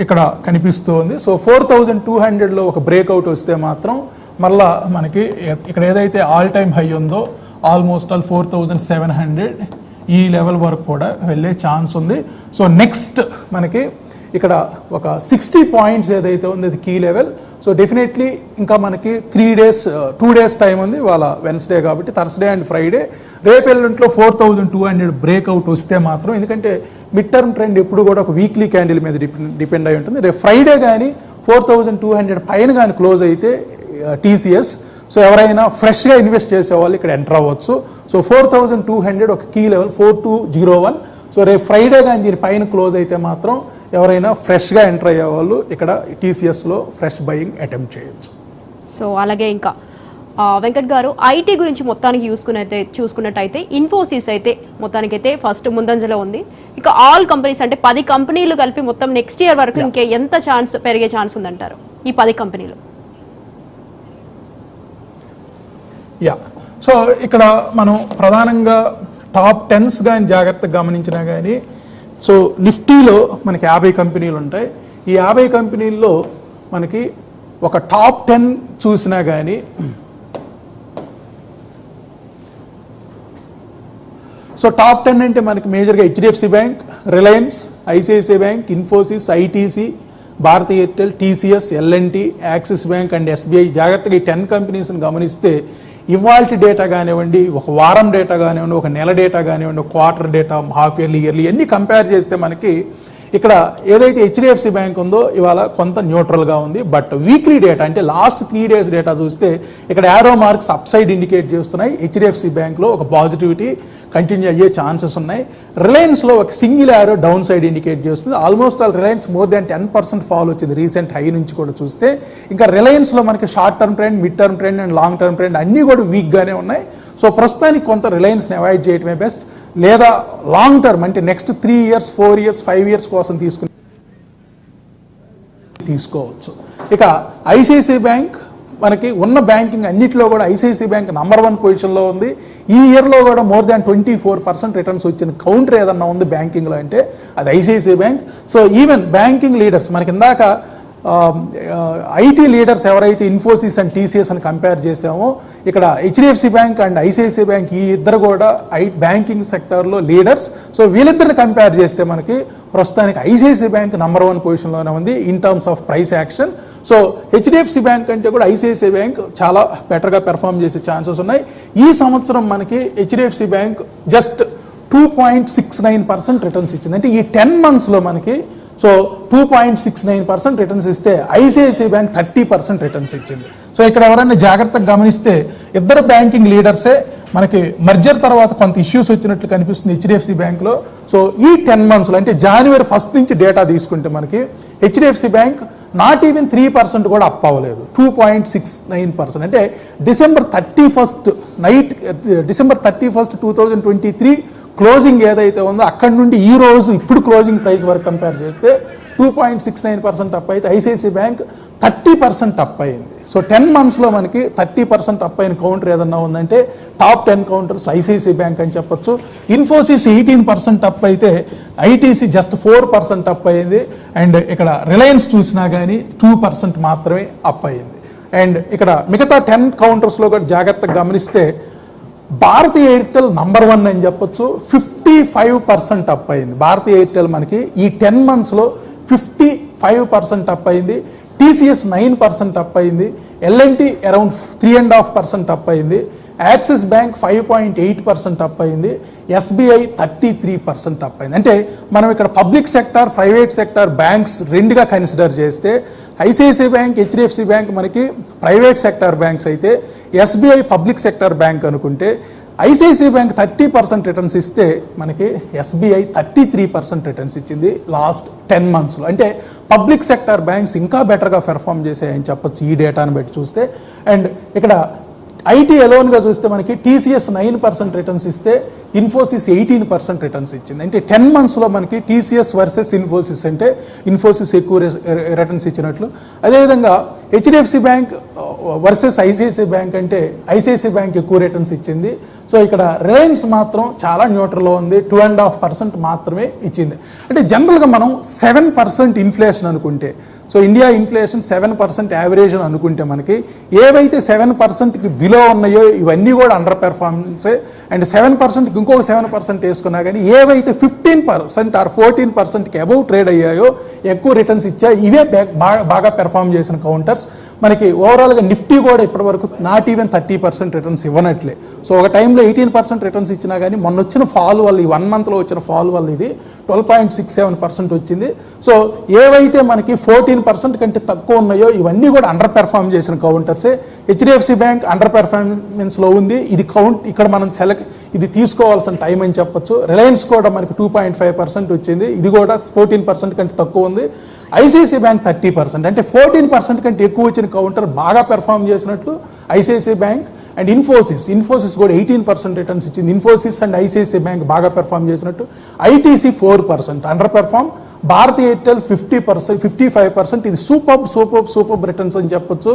ఇక్కడ కనిపిస్తూ ఉంది. సో 4200లో ఒక బ్రేక్అవుట్ వస్తే మాత్రం మళ్ళా మనకి ఇక్కడ ఏదైతే ఆల్ టైమ్ హై ఉందో ఆల్మోస్ట్ ఆల్ 4700 ఈ లెవెల్ వరకు కూడా వెళ్ళే ఛాన్స్ ఉంది. సో నెక్స్ట్ మనకి ఇక్కడ ఒక 60 పాయింట్స్ ఏదైతే ఉంది అది కీ లెవెల్. సో డెఫినెట్లీ ఇంకా మనకి 2 డేస్ టైం ఉంది. వాళ్ళ వెన్స్డే కాబట్టి థర్స్డే అండ్ ఫ్రైడే, రేపు ఎల్లుంట్లో 4200 బ్రేక్అవుట్ వస్తే మాత్రం, ఎందుకంటే మిడ్ టర్మ్ ట్రెండ్ ఎప్పుడు కూడా ఒక వీక్లీ క్యాండిల్ మీద డిపెండ్ అయి ఉంటుంది. రేపు ఫ్రైడే కానీ 4200 పైన కానీ క్లోజ్ అయితే టీసీఎస్, సో ఎవరైనా ఫ్రెష్గా ఇన్వెస్ట్ చేసే వాళ్ళు ఇక్కడ ఎంటర్ అవ్వచ్చు. సో 4200 ఒక కీ లెవెల్ 4201. సో రేపు ఫ్రైడే కానీ దీని పైన క్లోజ్ అయితే మాత్రం ఎవరైనా ఫ్రెష్గా ఎంటర్ అయ్యే వాళ్ళు ఇక్కడ టీసీఎస్లో ఫ్రెష్ బయింగ్ అటెంప్ట్ చేయొచ్చు. సో అలాగే ఇంకా వెంకట్ గారు, ఐటీ గురించి మొత్తానికి చూసుకున్నట్టయితే ఇన్ఫోసిస్ అయితే మొత్తానికైతే ఫస్ట్ ముందంజలో ఉంది. ఇక ఆల్ కంపెనీస్ అంటే 10 కంపెనీలు కలిపి మొత్తం నెక్స్ట్ ఇయర్ వరకు ఇంకే ఎంత ఛాన్స్ పెరిగే ఛాన్స్ ఉందంటారు ఈ 10 కంపెనీలు? యా, సో ఇక్కడ మనం ప్రధానంగా టాప్ 10s కానీ జాగ్రత్తగా గమనించినా కానీ, సో నిఫ్టీలో మనకి 50 కంపెనీలు ఉంటాయి. ఈ 50 కంపెనీల్లో మనకి ఒక టాప్ 10 చూసినా కానీ సో టాప్ 10 అంటే మనకి మేజర్గా HDFC bank, Reliance, ICICI bank, Infosys, ITC, Bharti Airtel, TCS, L&T, Axis bank and SBI. జాగ్రత్తగా ఈ 10 కంపెనీస్ని గమనిస్తే ఇవాల్టి డేటా కానివ్వండి, ఒక వారం డేటా కానివ్వండి, ఒక నెల డేటా కానివ్వండి, ఒక quarter data, half yearly, yearly అన్నీ కంపేర్ చేస్తే మనకి ఇక్కడ ఏదైతే హెచ్డిఎఫ్సి బ్యాంక్ ఉందో ఇవాళ కొంత న్యూట్రల్గా ఉంది. బట్ వీక్లీ డేటా అంటే లాస్ట్ 3 డేస్ డేటా చూస్తే ఇక్కడ arrow marks up side indicate చేస్తున్నాయి. హెచ్డిఎఫ్సి బ్యాంక్లో ఒక పాజిటివిటీ కంటిన్యూ అయ్యే ఛాన్సెస్ ఉన్నాయి. రిలయన్స్లో ఒక single arrow down side indicate చేస్తుంది. Almost all Reliance more than 10% fall వచ్చింది రీసెంట్ హై నుంచి కూడా చూస్తే. ఇంకా రిలయన్స్లో మనకి short term trend, mid term trend and long term trend అన్నీ కూడా వీక్గానే ఉన్నాయి. సో ప్రస్తుతానికి కొంత రిలయన్స్ని అవాయిడ్ చేయడమే బెస్ట్. లేదా లాంగ్ టర్మ్ అంటే నెక్స్ట్ 3 ఇయర్స్, 4 ఇయర్స్, 5 ఇయర్స్ కోసం తీసుకోవచ్చు. ఇక ఐసిఐసిఐ బ్యాంక్ మనకి ఉన్న బ్యాంకింగ్ అన్నింటిలో కూడా ఐసిఐసిఐ బ్యాంక్ నంబర్ 1 పొజిషన్లో ఉంది. ఈ ఇయర్లో కూడా మోర్ దాన్ 24% రిటర్న్స్ వచ్చిన కౌంటర్ ఏదన్నా ఉంది బ్యాంకింగ్లో అంటే అది ICICI bank. So even banking leaders మనకి ఇందాక ఐటీ లీడర్స్ ఎవరైతే ఇన్ఫోసిస్ అండ్ టీసీఎస్ అని కంపేర్ చేసామో, ఇక్కడ HDFC bank and ICICI bank ఈ ఇద్దరు కూడా బ్యాంకింగ్ సెక్టర్లో లీడర్స్. సో వీళ్ళిద్దరిని కంపేర్ చేస్తే మనకి ప్రస్తుతానికి ఐసిఐసిఐ బ్యాంక్ నంబర్ 1 పొజిషన్లోనే ఉంది in terms of price action. So HDFC bank అంటే కూడా ఐసిఐసిఐ బ్యాంక్ చాలా బెటర్గా పెర్ఫామ్ చేసే ఛాన్సెస్ ఉన్నాయి. ఈ సంవత్సరం మనకి హెచ్డిఎఫ్సి బ్యాంక్ జస్ట్ 2.69% రిటర్న్స్ ఇచ్చింది. అంటే ఈ 10 monthsలో మనకి సో 2.69% రిటర్న్స్ ఇస్తే ఐసిఐసిఐ బ్యాంక్ 30% రిటర్న్స్ ఇచ్చింది. సో ఇక్కడ ఎవరైనా జాగ్రత్తగా గమనిస్తే ఇద్దరు బ్యాంకింగ్ లీడర్సే మనకి మర్జర్ తర్వాత కొంత ఇష్యూస్ వచ్చినట్లు కనిపిస్తుంది హెచ్డిఎఫ్సి బ్యాంక్లో. సో ఈ 10 monthsలో అంటే January 1st నుంచి డేటా తీసుకుంటే మనకి హెచ్డిఎఫ్సి బ్యాంక్ నాట్ ఈవెన్ 3% కూడా అప్ అవ్వలేదు. 2.69% అంటే December 31st night, December 31st 2023 closing ఏదైతే ఉందో అక్కడి నుండి ఈ రోజు ఇప్పుడు క్లోజింగ్ ప్రైస్ వరకు కంపేర్ చేస్తే 2.69% అప్ అయితే ఐసిఐసిఐ బ్యాంక్ 30% అప్ అయింది. సో 10 monthsలో మనకి 30% అప్ అయిన కౌంటర్ ఏదన్నా ఉందంటే టాప్ 10 కౌంటర్స్ ఐసిఐసిఐ బ్యాంక్ అని చెప్పొచ్చు. ఇన్ఫోసిస్ 18% అప్ అయితే ఐటీసీ జస్ట్ 4% అప్ అయింది. అండ్ ఇక్కడ రిలయన్స్ చూసినా కానీ 2% మాత్రమే అప్ అయింది. అండ్ ఇక్కడ మిగతా 10 కౌంటర్స్లో కూడా జాగ్రత్తగా గమనిస్తే భారతీ ఎయిర్టెల్ నంబర్ 1 అని చెప్పొచ్చు. 55% అప్ అయింది భారతీ ఎయిర్టెల్ మనకి ఈ 10 monthsలో 55% అప్ అయింది. టీసీఎస్ 9% అప్ అయింది. ఎల్ఎన్టీ అరౌండ్ 3.5% అప్ అయింది. యాక్సిస్ బ్యాంక్ 5.8% అప్ అయింది. ఎస్బీఐ 33% అప్ అయింది. అంటే మనం ఇక్కడ public sector, private sector banks రెండుగా కన్సిడర్ చేస్తే ఐసిఐసిఐ బ్యాంక్, హెచ్డిఎఫ్సి బ్యాంక్ మనకి ప్రైవేట్ సెక్టార్ బ్యాంక్స్ అయితే ఎస్బీఐ పబ్లిక్ సెక్టార్ బ్యాంక్ అనుకుంటే ఐసిఐసిఐ బ్యాంక్ 30% రిటర్న్స్ ఇస్తే మనకి ఎస్బీఐ 33% రిటర్న్స్ ఇచ్చింది లాస్ట్ 10 monthsలో. అంటే పబ్లిక్ సెక్టర్ బ్యాంక్స్ ఇంకా బెటర్గా పెర్ఫామ్ చేసాయని చెప్పొచ్చు ఈ డేటాను బట్టి చూస్తే. అండ్ ఇక్కడ ఐటీ అలోన్గా చూస్తే మనకి టీసీఎస్ 9% రిటర్న్స్ ఇస్తే ఇన్ఫోసిస్ 18% రిటర్న్స్ ఇచ్చింది. అంటే 10 monthsలో మనకి టీసీఎస్ వర్సెస్ ఇన్ఫోసిస్ అంటే ఇన్ఫోసిస్ ఎక్కువ రిటర్న్స్ ఇచ్చినట్లు. అదేవిధంగా HDFC bank versus ICICI bank అంటే ఐసిఐసిఐ బ్యాంక్ ఎక్కువ రిటర్న్స్ ఇచ్చింది. సో ఇక్కడ రిలయన్స్ మాత్రం చాలా న్యూట్రల్లో ఉంది, 2.5% మాత్రమే ఇచ్చింది. అంటే జనరల్గా మనం 7% ఇన్ఫ్లేషన్ అనుకుంటే, సో ఇండియా ఇన్ఫ్లేషన్ 7% యావరేజ్ అని అనుకుంటే మనకి ఏవైతే 7%కి బిలో ఉన్నాయో ఇవన్నీ కూడా అండర్ పెర్ఫార్మెన్సే. అండ్ 7%కి ఇంకొక 7% వేసుకున్నా కానీ ఏవైతే 15% ఆర్ 14%కి అబౌవ్ ట్రేడ్ అయ్యాయో ఎక్కువ రిటర్న్స్ ఇచ్చాయి ఇవే బాగా పెర్ఫామ్ చేసిన కౌంటర్స్. మనకి ఓవరాల్గా నిఫ్టీ కూడా ఇప్పటివరకు నాట్ ఈవెన్ 30% రిటర్న్స్ ఇవ్వనట్లే. సో ఒక టైంలో 18% రిటర్న్స్ ఇచ్చినా కానీ మొన్న వచ్చిన ఫాల్ వల్ల, ఈ 1 monthలో వచ్చిన ఫాల్ వల్ల ఇది 12.67% వచ్చింది. సో ఏవైతే మనకి 14% కంటే తక్కువ ఉన్నాయో ఇవన్నీ కూడా అండర్ పెర్ఫామ్ చేసిన కౌంటర్సే. హెచ్డిఎఫ్సి బ్యాంక్ అండర్ పెర్ఫార్మెన్స్లో ఉంది, ఇది ఇక్కడ మనం ఇది తీసుకోవాల్సిన టైం అని చెప్పొచ్చు. రిలయన్స్ కూడా మనకి 2.5% వచ్చింది, ఇది కూడా 14% కంటే తక్కువ ఉంది. ఐసిఐసిఐ బ్యాంక్ 30%, అంటే 14% కంటే ఎక్కువ వచ్చిన కౌంటర్ బాగా పెర్ఫామ్ చేసినట్లు ఐసిఐసిఐ బ్యాంక్. అండ్ ఇన్ఫోసిస్ కూడా 18% రిటర్న్స్ ఇచ్చింది. ఇన్ఫోసిస్ అండ్ ఐసిఐసిఐ బ్యాంక్ బాగా పెర్ఫామ్ చేసినట్టు. ITC 4% under perform. భారతీ ఎయిర్టెల్ 50%, 55%, ఇది సూపర్ రిటర్న్స్ అని చెప్పొచ్చు.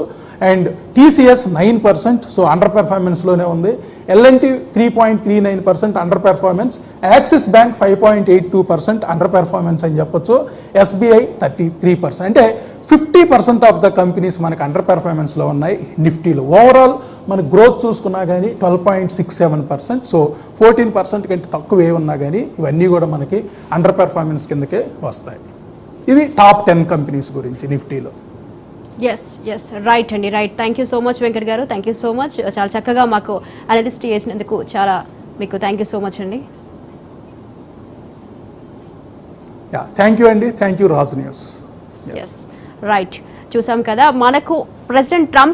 అండ్ టీసీఎస్ 9%, సో అండర్ పెర్ఫార్మెన్స్లోనే ఉంది. L&T 3.39% under performance. Axis bank 5.82% under performance అని చెప్పొచ్చు. ఎస్బీఐ 33%, అంటే 50% ఆఫ్ ద కంపెనీస్ మనకి అండర్ పెర్ఫార్మెన్స్లో ఉన్నాయి నిఫ్టీలో. ఓవరాల్ మన గ్రోత్ చూసుకున్నా కానీ 12.67%, సో 14% కంటే తక్కువ ఏ ఉన్నా కానీ ఇవన్నీ కూడా మనకి అండర్ పెర్ఫార్మెన్స్ కిందకే వస్తాయి. ఇది టాప్ 10 కంపెనీస్ గురించి నిఫ్టీలో. ఎస్ రైట్ అండి, right. Thank you so much Venkat గారు, థ్యాంక్ యూ సో మచ్. చాలా చక్కగా మాకు అనలిస్ట్ చేసినందుకు చాలా మీకు థ్యాంక్ యూ సో మచ్ అండి. థ్యాంక్ యూ అండి, thank you Raj news. Yes right, చూసాం కదా మనకు ప్రెసిడెంట్ ట్రంప్